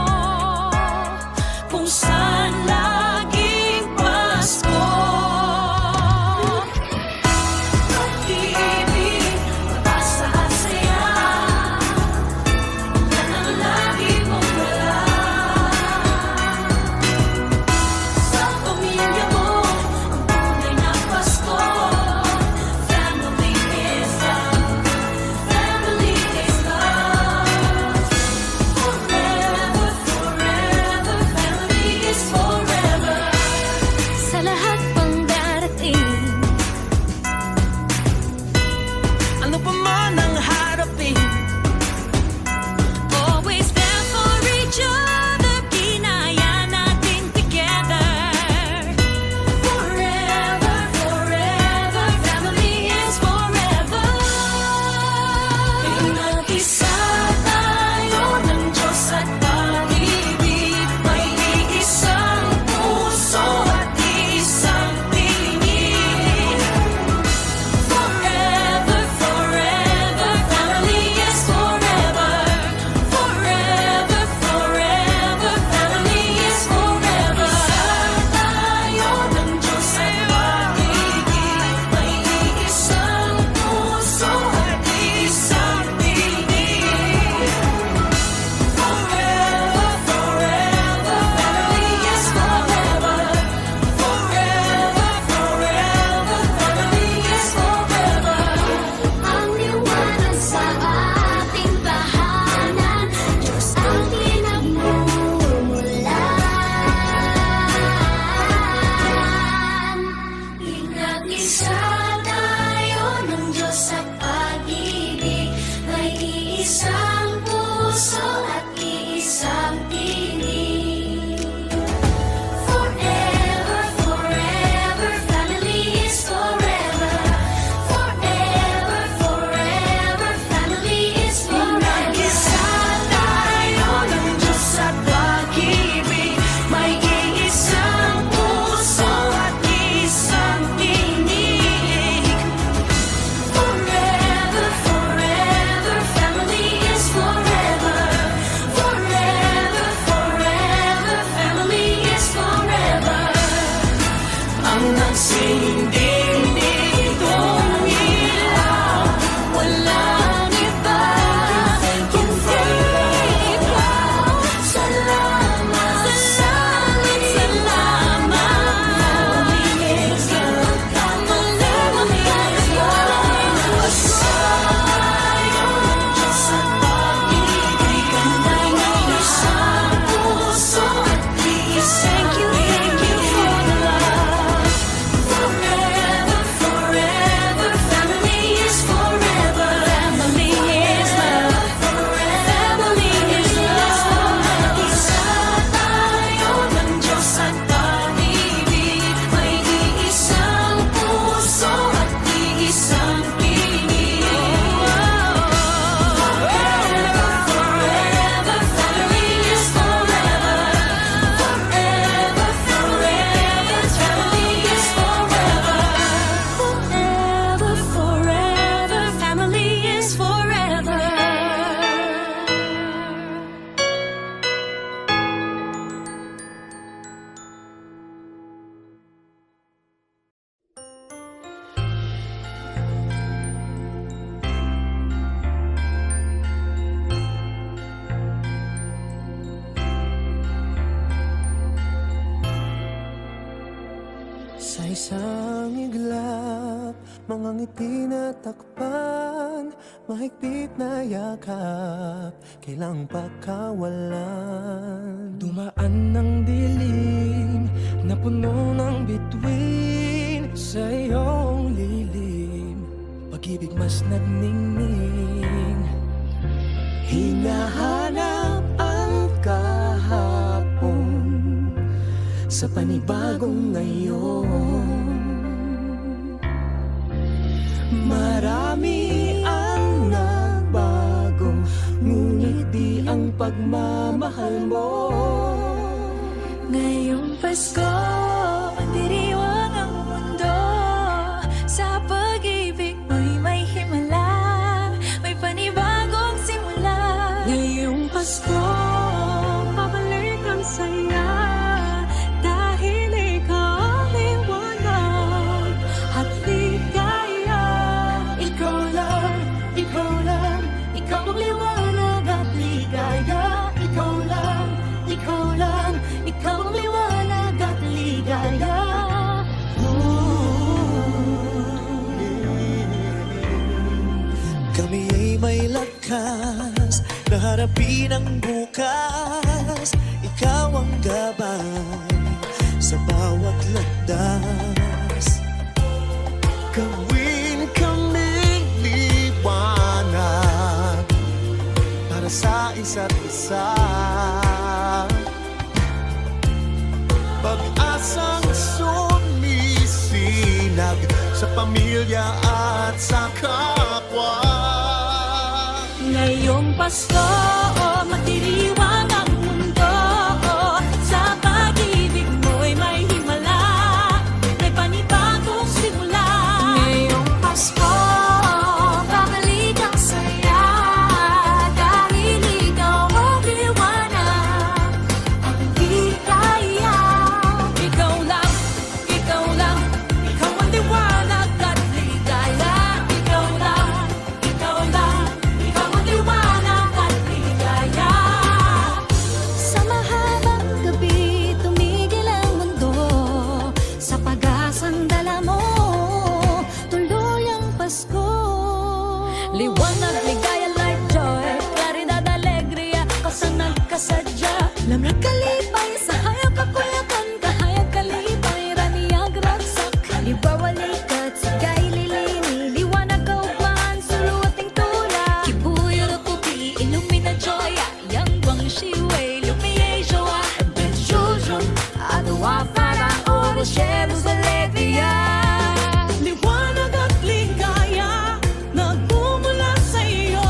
[SPEAKER 3] kung saan laging Pasko. Pag-ibig, pag-asa at saya, yan ang lagi mong dala. Sa pamilya mo, ang tunay na Pasko. Family is love, family is love. Forever, forever, family is forever.
[SPEAKER 1] Sa lahat pang darating,
[SPEAKER 2] Ano pa man ang harapin,
[SPEAKER 3] Always there for each other, kinaya natin together.
[SPEAKER 1] forever, forever, family is forever.
[SPEAKER 3] Pinag-isa tayo ng Diyos at pag-ibig, may iisang puso at iisang tingin. Forever, forever, family is forever. Forever, forever, family is forever. Isa tayo ng Diyos at pag-ibig, may iisang puso at iisang tingin. Forever, forever, family is forever. Forever, forever, family is forever.
[SPEAKER 1] Ang liwanag sa ating tahanan, Diyos ang pinagmumulan. Pinag-isa tayo ng Diyos at pag-ibig, may iisang puso at iisang tinig. Forever, forever, family is forever. Forever, forever, family is
[SPEAKER 2] Pinag-isa
[SPEAKER 1] forever.
[SPEAKER 2] tayo ng Diyos at pag-ibig, may iisang puso at isang tinig.
[SPEAKER 1] Forever, forever, family is forever.
[SPEAKER 5] mga ngiti na takpan, mahigpit na yakap, kailang pagkawalan. Dumaan ng dilim na puno ng bituin, sa iyong lilim pag-ibig mas nagningning. Hinahanap ang kahapon sa panibagong ngayon. Marami ang nagbago, ngunit di ang pagmamahal mo.
[SPEAKER 3] Ngayong Pasko, magdiriwang ang mundo. Sa pag-ibig mo'y may himala, may panibagong simula. Ngayong Pasko, babalik ang saya, dahil ikaw ang liwanag at ligaya. Ikaw lang, ikaw lang, ikaw ang liwanag at ligaya. Ikaw lang, ikaw lang, ikaw ang liwanag at ligaya.
[SPEAKER 5] Kami ay may lakas na harapin ang bukas. Ikaw ang gabay sa bawat landas. Gawin kaming liwanag para sa isa't isa. Pag-asang sumisinag sa pamilya at sa kapwa.
[SPEAKER 3] Ngayong Pasko, magdiriwang ang mundo. Sa pag-ibig mo'y may himala, may panibagong simula. Ngayong Pasko, babalik ang saya, dahil ikaw ang liwanag at ligaya. Ikaw lang, ikaw lang, ikaw ang liwanag at ligaya. Ikaw lang, ikaw lang, ikaw ang liwanag at ligaya.
[SPEAKER 1] Sa mahabang gabi, tumigil ang mundo. Sa pag-asang dala mo, tuloy ang Pasko.
[SPEAKER 3] Liwanag, ligaya, light, joy, claridad, alegria, kasanag, kasadya. Lamrak, kalipay, sa hayag, kapulakan, kahayag, kalipay, raniyag, ragsak.
[SPEAKER 1] Halimbawa, likat, sigay, lilini, liwanag, kaugmaan, suluting tula.
[SPEAKER 3] Kibuyo, kupi, illumina, joy, yang guang shiwei, lumiye, joa, benjujun,
[SPEAKER 1] Adawa, para, oras, shadows, alegria.
[SPEAKER 3] liwanag at ligaya, nagmumula sa iyo,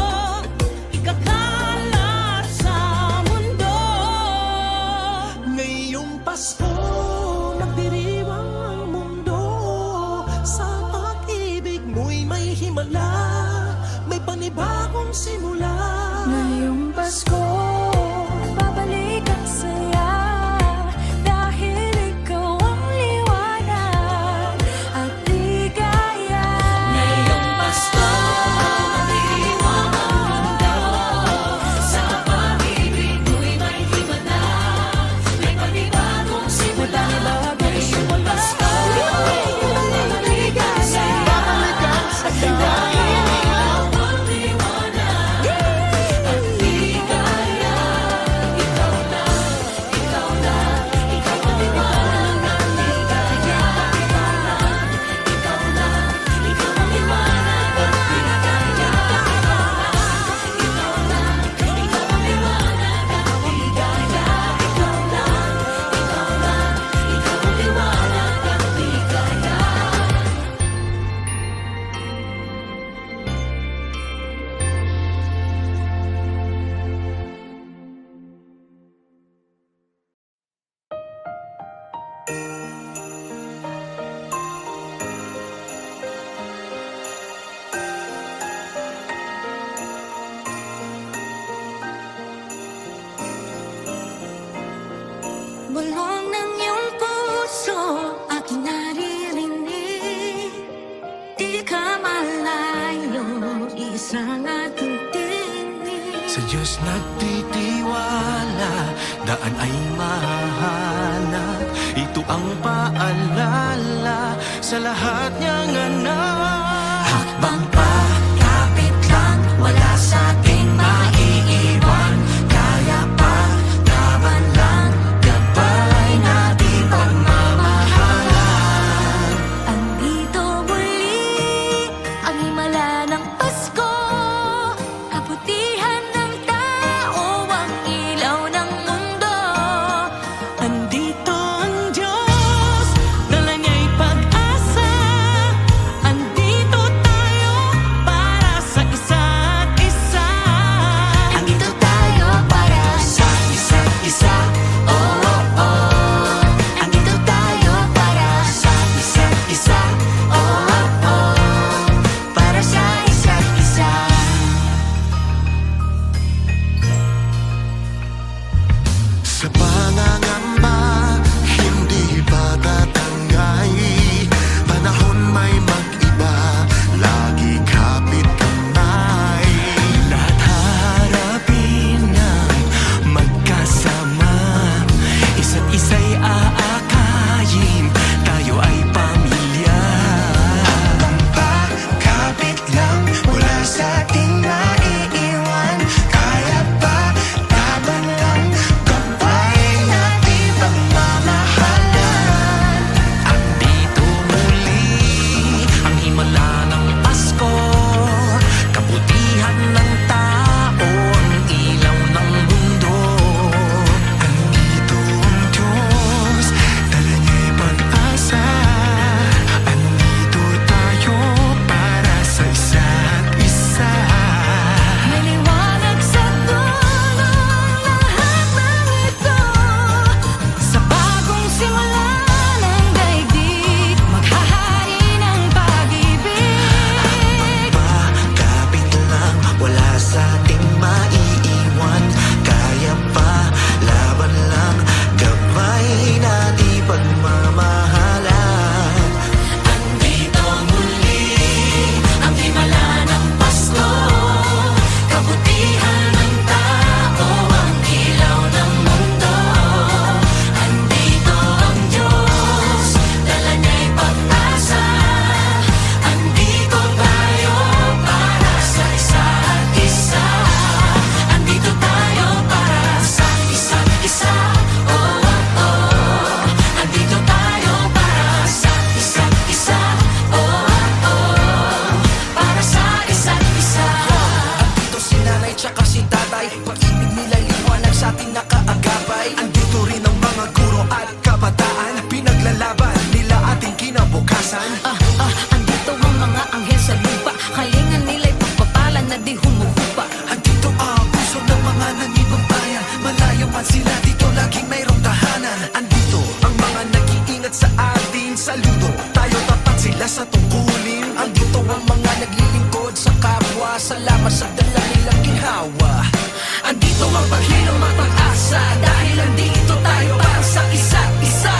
[SPEAKER 3] ikakalat sa mundo.
[SPEAKER 5] Ngayong Pasko, nagdiriwang ang mundo. Sa pag-ibig mo'y may himala, may panibagong simula.
[SPEAKER 3] Ngayong Pasko, babalik ang saya, dahil ikaw ang liwanag at ligaya. Ngayong Pasko, magdiriwang ang mundo. Sa pag-ibig mo'y may himala, may panibagong simula. Ngayong Pasko, babalik ang saya, dahil ikaw ang liwanag at ligaya. Ikaw lang, ikaw lang, ikaw ang liwanag at ligaya. Ikaw lang, ikaw lang, ikaw ang liwanag at ligaya. Ikaw lang, ikaw ang liwanag at ligaya. Ikaw lang, ikaw lang, ikaw ang liwanag at ligaya.
[SPEAKER 1] Bulong ng iyong puso, aking naririnig. Di ka malayo, isang ating tinig.
[SPEAKER 5] Sa Diyos nagtitiwala, daan ay mahanap. Ito ang paalala sa lahat niyang anak.
[SPEAKER 2] kalikasan.
[SPEAKER 3] Andito ang mga anghel sa lupa, kalingan nila'y pagpapalan na di humuhupa.
[SPEAKER 2] Andito ang puso ng mga nangibang bayan, malayo man sila dito laging mayroong tahanan. Andito ang mga nag-iingat sa ating saludo, tayo tapat sila sa tungkulin. Andito ang mga naglilingkod sa kapwa, salamat sa dala nilang ginhawa. Andito ang paghirang mapag-asa, dahil andito tayo para sa isa't isa.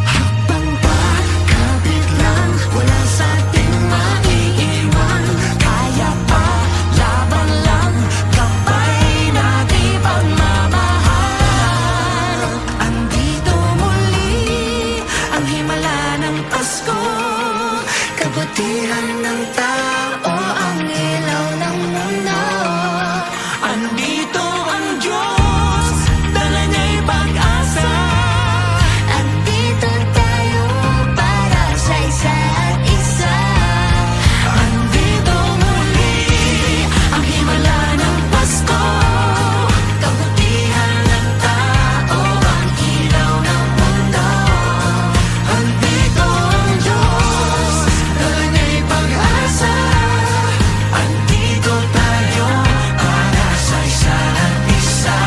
[SPEAKER 2] Habang pagkabit lang, wala sa ating maiiwan. Kaya pa, laban lang, kapay natin pagmamahal. Andito muli ang himala ng Pasko, kabutihan ng tao, ang ilaw ng mundo. Andito ang Diyos, dala niya'y pag-asa.
[SPEAKER 1] Andito tayo para sa isa't isa.
[SPEAKER 2] Andito muli ang himala ng Pasko, kabutihan ng tao, ang ilaw ng mundo. Andito ang Diyos, dala niya'y pag-asa. Andito tayo para sa isa't isa.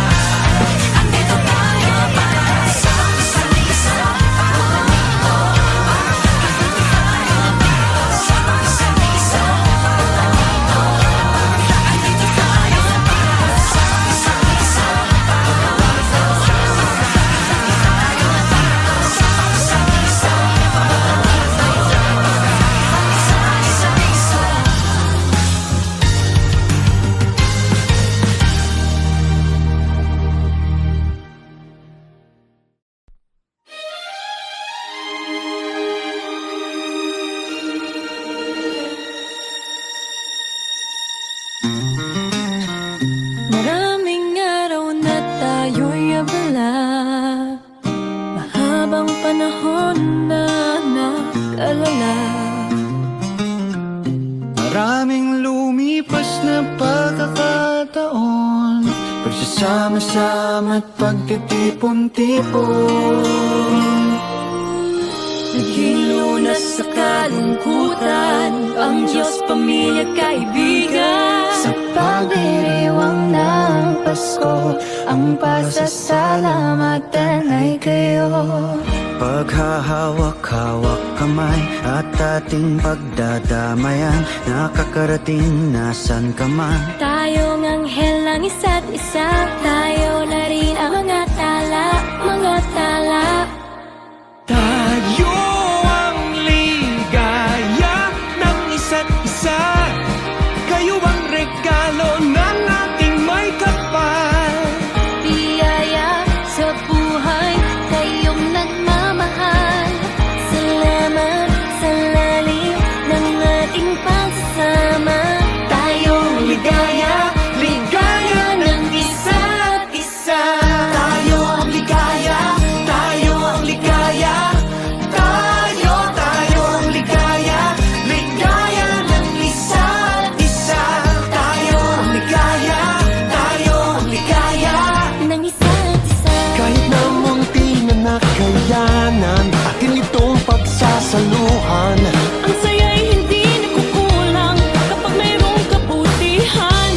[SPEAKER 2] Andito tayo para sa isa't isa.
[SPEAKER 3] Maraming araw na tayo'y abala, mahabang panahon na nag-alala.
[SPEAKER 2] Maraming lumipas na pagkakataon, pagsasama-sama at pagtitipon-tipon.
[SPEAKER 3] Naghilo na sa kalungkutan, ang Diyos, pamilya, kaibigan.
[SPEAKER 1] Sa pagdiriwang ng Pasko, ang pasasalamatan ay kayo.
[SPEAKER 2] Paghahawak-hawak kamay at ating pagdadamayan, nakakarating nasan ka man.
[SPEAKER 3] Tayong anghel ng isa't isa, tayo na rin ang mga tala, mga tala.
[SPEAKER 2] Tayo ang ligaya ng isa't isa, kayo ang regalo ng ating may kapal.
[SPEAKER 3] Biyaya sa buhay, kayong nagmamahal. Salamat sa lalim ng ating pagsasama. Tayong ligaya, ligaya ng isa't isa.
[SPEAKER 2] Tayo ang ligaya, tayo ang ligaya. Tayo ang ligaya, ligaya ng isa't isa. Tayo ang ligaya, tayo ang ligaya.
[SPEAKER 3] Ng isa't isa.
[SPEAKER 2] Kahit na munti na nakayanan, atin itong pagsasaluhan.
[SPEAKER 3] Ang saya'y hindi nagkukulang kapag mayroong kabutihan.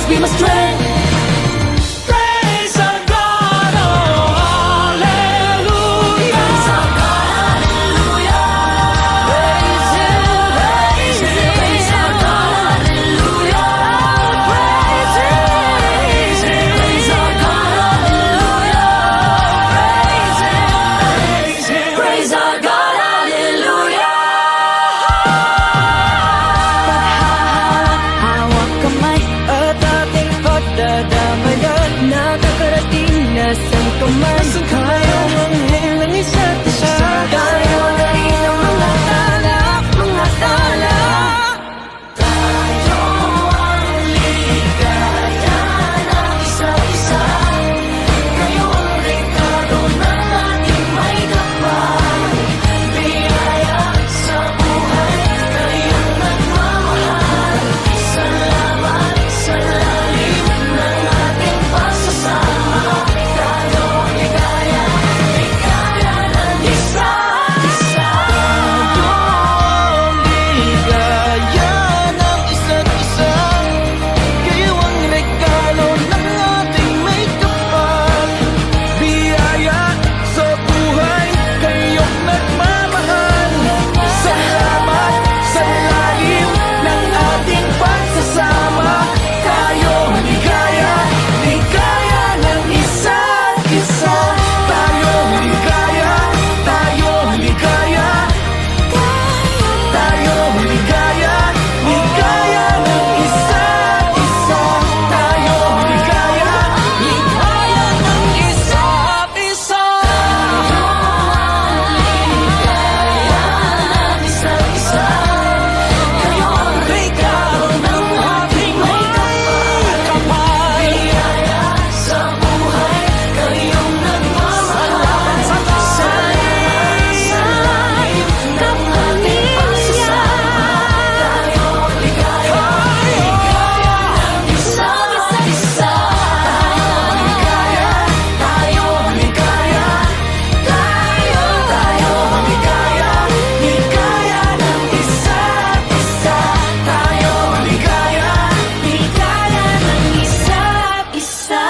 [SPEAKER 2] Jesus be my strength. Praise our God, oh hallelujah. Praise our God, hallelujah. Praise Him, praise Him. Praise our God, hallelujah. Praise Him, praise Him. Praise our God, hallelujah. Praise Him, praise Him. Praise our God, hallelujah.
[SPEAKER 3] Hawak kamay at ating pagdadamayan. Nakakarating na saan ka man. Tayong anghel ng isa't isa. Tayo na rin ang mga tala, mga tala.
[SPEAKER 2] Tayo ang ligaya ng isa't isa. Kayo ang regalo ng ating may kapal. Biyaya sa buhay, kayong nagmamahal. Salamat sa lalim ng ating pagsasama. Tayo ang ligaya, ligaya ng isa't isa.
[SPEAKER 4] Tayo ang ligaya ng isa't isa. Kayo ang regalo ng ating may kapal. Biyaya sa buhay, kayong nagmamahal. Salamat sa lalim ng ating pagsasama. Tayo ang ligaya, ligaya ng isa't isa. Tayo ang ligaya, tayo ang ligaya. Tayo ang ligaya, ligaya ng isa't isa. Tayo ang ligaya, ligaya ng isa't isa.
[SPEAKER 2] Isa't isa. Kayo ang regalo ng ating may kapal. Biyaya sa buhay, kayong nagmamahal. Salamat sa lalim ng ating pagsasama. Tayo ang ligaya, ligaya ng isa't isa. Tayo ang ligaya, tayo ang ligaya. Tayo ang ligaya, ligaya ng isa't isa. Tayo ang ligaya, ligaya ng isa't isa.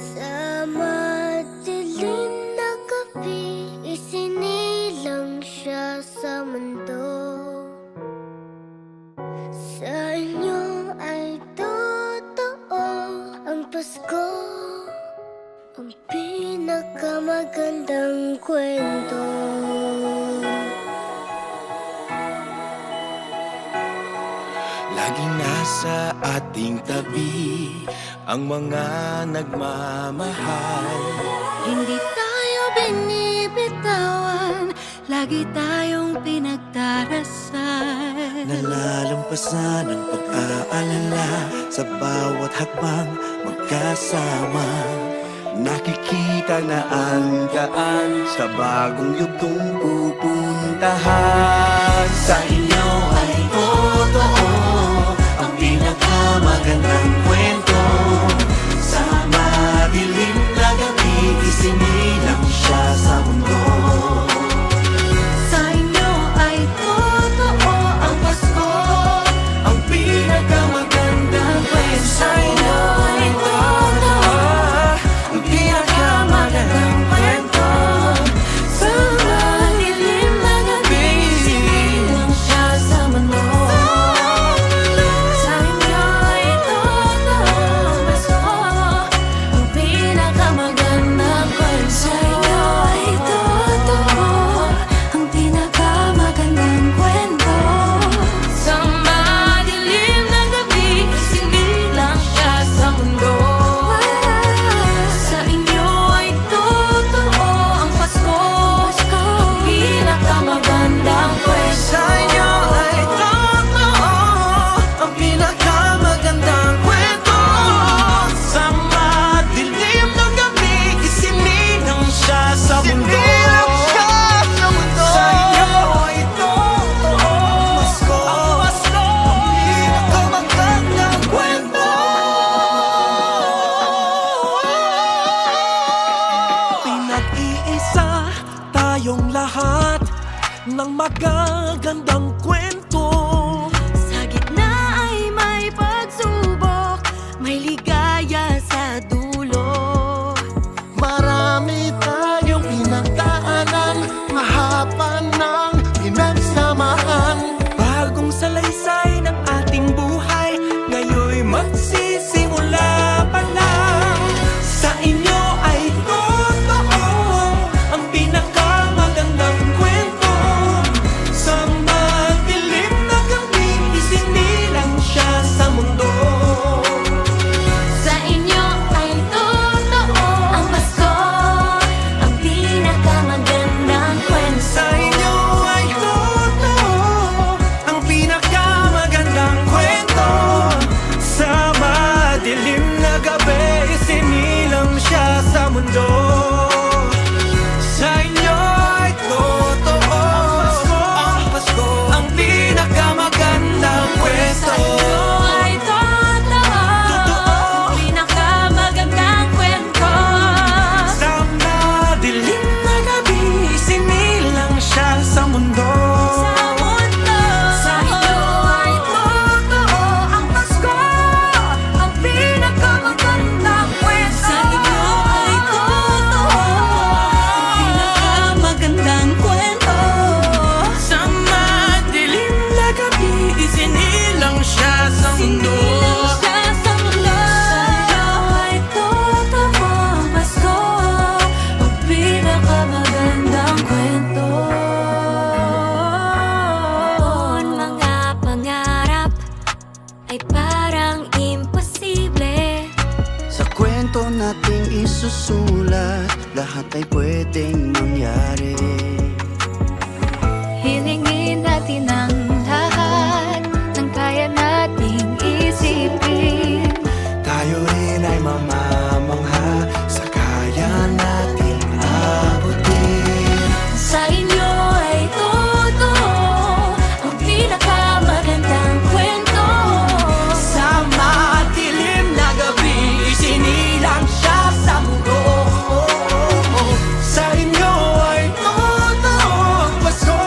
[SPEAKER 1] Sa madilim na gabi, isinilang siya sa mundo. Sa inyo ay totoo ang Pasko, ang pinakamagandang kwento.
[SPEAKER 5] Laging nasa ating tabi ang mga nagmamahal.
[SPEAKER 3] Hindi tayo binibitawan, lagi tayong pinagdarasal.
[SPEAKER 5] Nalalampasan ang pag-aalala sa bawat hakbang magkasama. Nakikita na ang daan sa bagong yugtong pupuntahan. Sa inyo ay totoo ang pinakamagandang kwento. Sa madilim na gabi, isinilang siya sa mundo.
[SPEAKER 3] Sa inyo ay totoo ang Pasko,
[SPEAKER 5] Ang pinakamagandang kwento. Sa inyo ay totoo ang pinakamagandang kwento.
[SPEAKER 3] sa madilim na gabi, isinilang siya sa mundo. Sa inyo ay totoo
[SPEAKER 2] ng magagandang kwento.
[SPEAKER 3] Sa gitna ay may pagsubok, may ligaya sa dulo.
[SPEAKER 5] Marami tayong pinagdaanan, mahaba ng pinagsamahan.
[SPEAKER 2] Bagong salaysay ng ating buhay, ngayon'y magsisimula pa lang. Sa inyo ay totoo ang pinakamagandang kwento. Sa madilim na gabi, isinilang siya sa mundo.
[SPEAKER 3] Sa inyo ay totoo ang Pasko, ang pinakamagandang kwento.
[SPEAKER 2] Sa inyo ay totoo ang pinakamagandang kwento. Sa madilim na gabi, isinilang siya sa mundo. Sa inyo ay totoo ang Pasko, ang pinakamagandang kwento.
[SPEAKER 3] Sa inyo ay totoo ang pinakamagandang kwento.
[SPEAKER 2] Sa madilim na gabi, isinilang siya sa mundo.
[SPEAKER 3] Sa inyo ay totoo ang Pasko, ang pinakamagandang kwento. Sa inyo ay totoo ang pinakamagandang kwento.
[SPEAKER 2] Sa madilim na gabi, isinilang siya sa mundo.
[SPEAKER 3] Siya sa mundo. Sa inyo ay totoo ang Pasko, ang pinakamagandang kwento. Noon mga pangarap ay parang imposible.
[SPEAKER 6] Sa kwento nating isusulat, lahat ay pwedeng mangyari.
[SPEAKER 3] Hilingin natin ang lahat ng kaya nating isipin.
[SPEAKER 2] Tayo rin ay mamamangha sa kaya nating abutin.
[SPEAKER 3] Sa inyo ay totoo ang pinakamagandang kwento.
[SPEAKER 2] Sa madilim na gabi, isinilang siya sa mundo. Sa inyo ay totoo ang Pasko,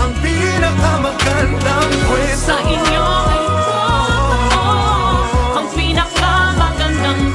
[SPEAKER 2] ang pinakamagandang kwento.
[SPEAKER 3] Sa inyo ay totoo ang pinakamagandang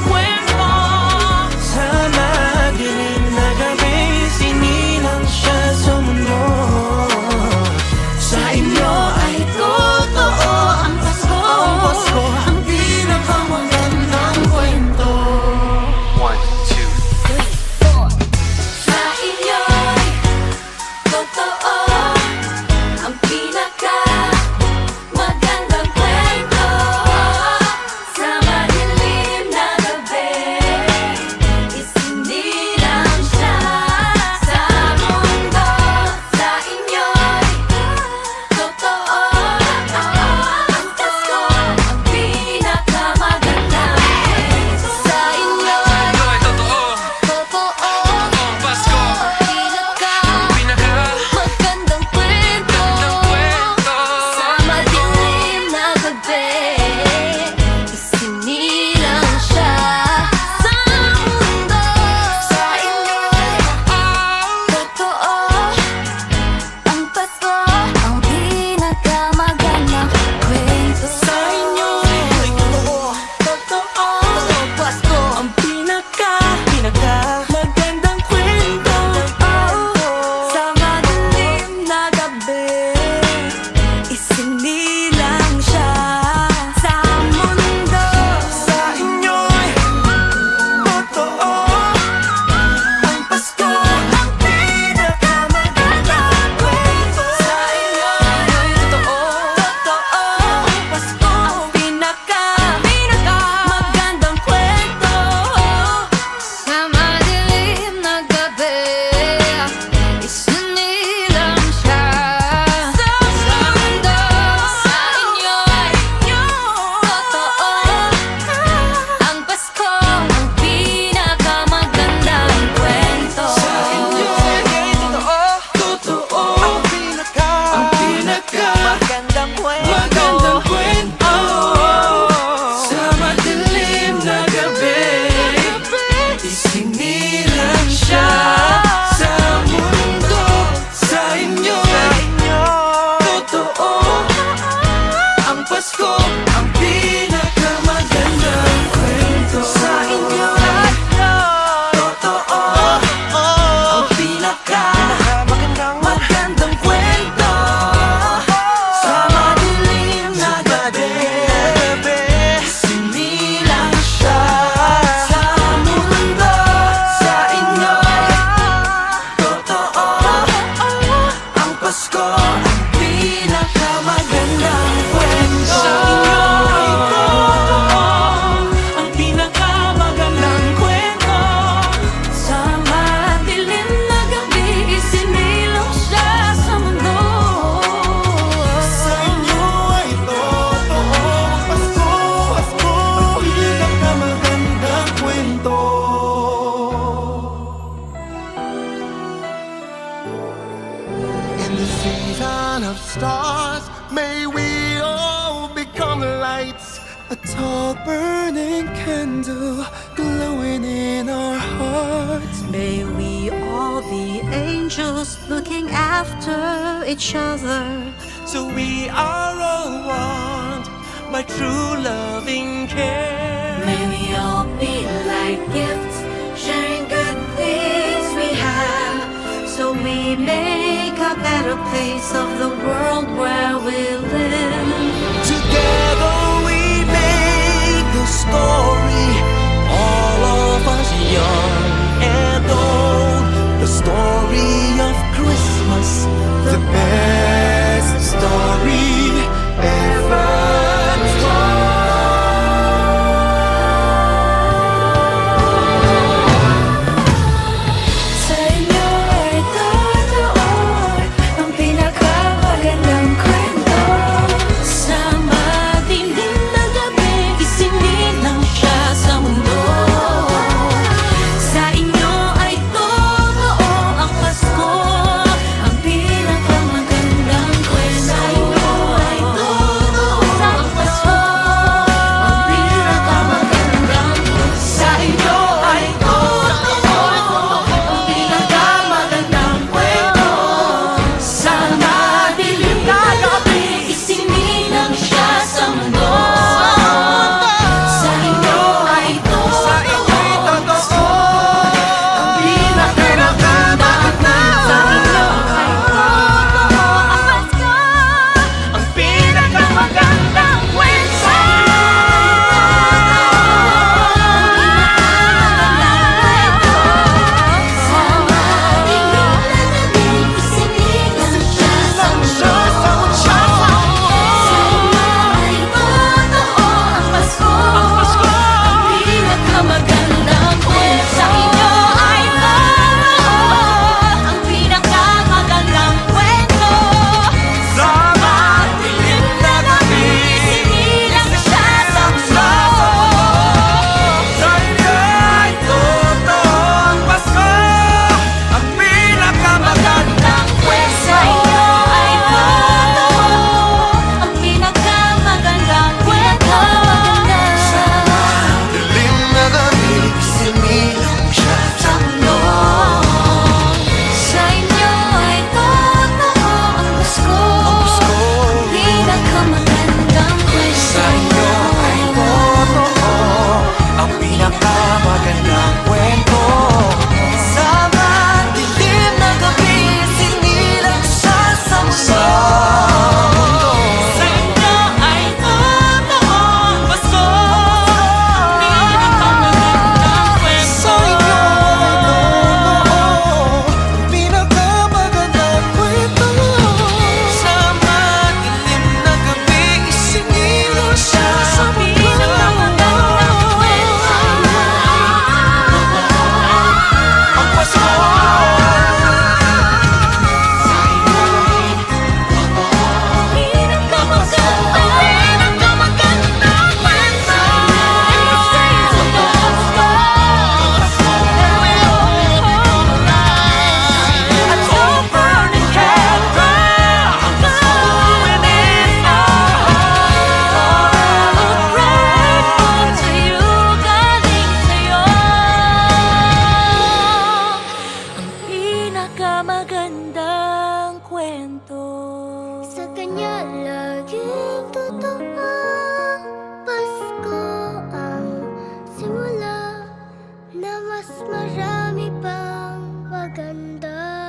[SPEAKER 5] A tall burning candle glowing in our hearts.
[SPEAKER 7] May we all be angels looking after each other.
[SPEAKER 2] So we are all one by true loving care.
[SPEAKER 7] May we all be like gifts, sharing good things we have, so we make a better place of the world where we live.
[SPEAKER 2] Together we make a story, all of us young and old. The story of Christmas,
[SPEAKER 5] The best story ever told.
[SPEAKER 3] Sa inyo ay totoo ang pinakamagandang kwento.
[SPEAKER 7] Sa madilim na gabi, isinilang siya sa mundo. Sa inyo ay totoo ang Pasko, ang pinakamagandang kwento. Sa inyo ay totoo ang Pasko, ang pinakamagandang kwento. Sa inyo ay totoo ang pinakamagandang kwento. Sa madilim na gabi, isinilang siya sa mundo. Sa inyo ay totoo ang Pasko, ang pinakamagandang kwento. Sa inyo ay totoo ang Pasko, ang pinakamagandang kwento. Sa madilim na gabi, isinilang siya sa mundo. Sa inyo ay totoo ang Pasko, ang pinakamagandang kwento. Sa inyo ay totoo ang pinakamagandang kwento. Sa madilim na gabi, isinilang siya sa mundo.
[SPEAKER 2] sa inyo ay totoo ang Pasko, ang pinakamagandang kwento.
[SPEAKER 7] Sa inyo ay totoo ang pinakamagandang kwento.
[SPEAKER 5] Dilim na gabi, sinilang siya sa
[SPEAKER 7] mundo. Sa inyo ay totoo ang Pasko, ang pinakamagandang kwento.
[SPEAKER 2] Sa inyo ay totoo ang pinakamagandang kwento. Sa madilim na gabi, sinilang siya sa mundo. Sa inyo ay totoo ang Pasko, pinakamagandang kwento.
[SPEAKER 5] Sa inyo ay totoo ang pinakamagandang kwento.
[SPEAKER 2] Sa madilim na gabi, isinilang siya sa mundo. Ang Pasko.
[SPEAKER 7] Magandang kwento.
[SPEAKER 1] Sa kanya laging totoo. Pasko ang simula na mas marami pang maganda.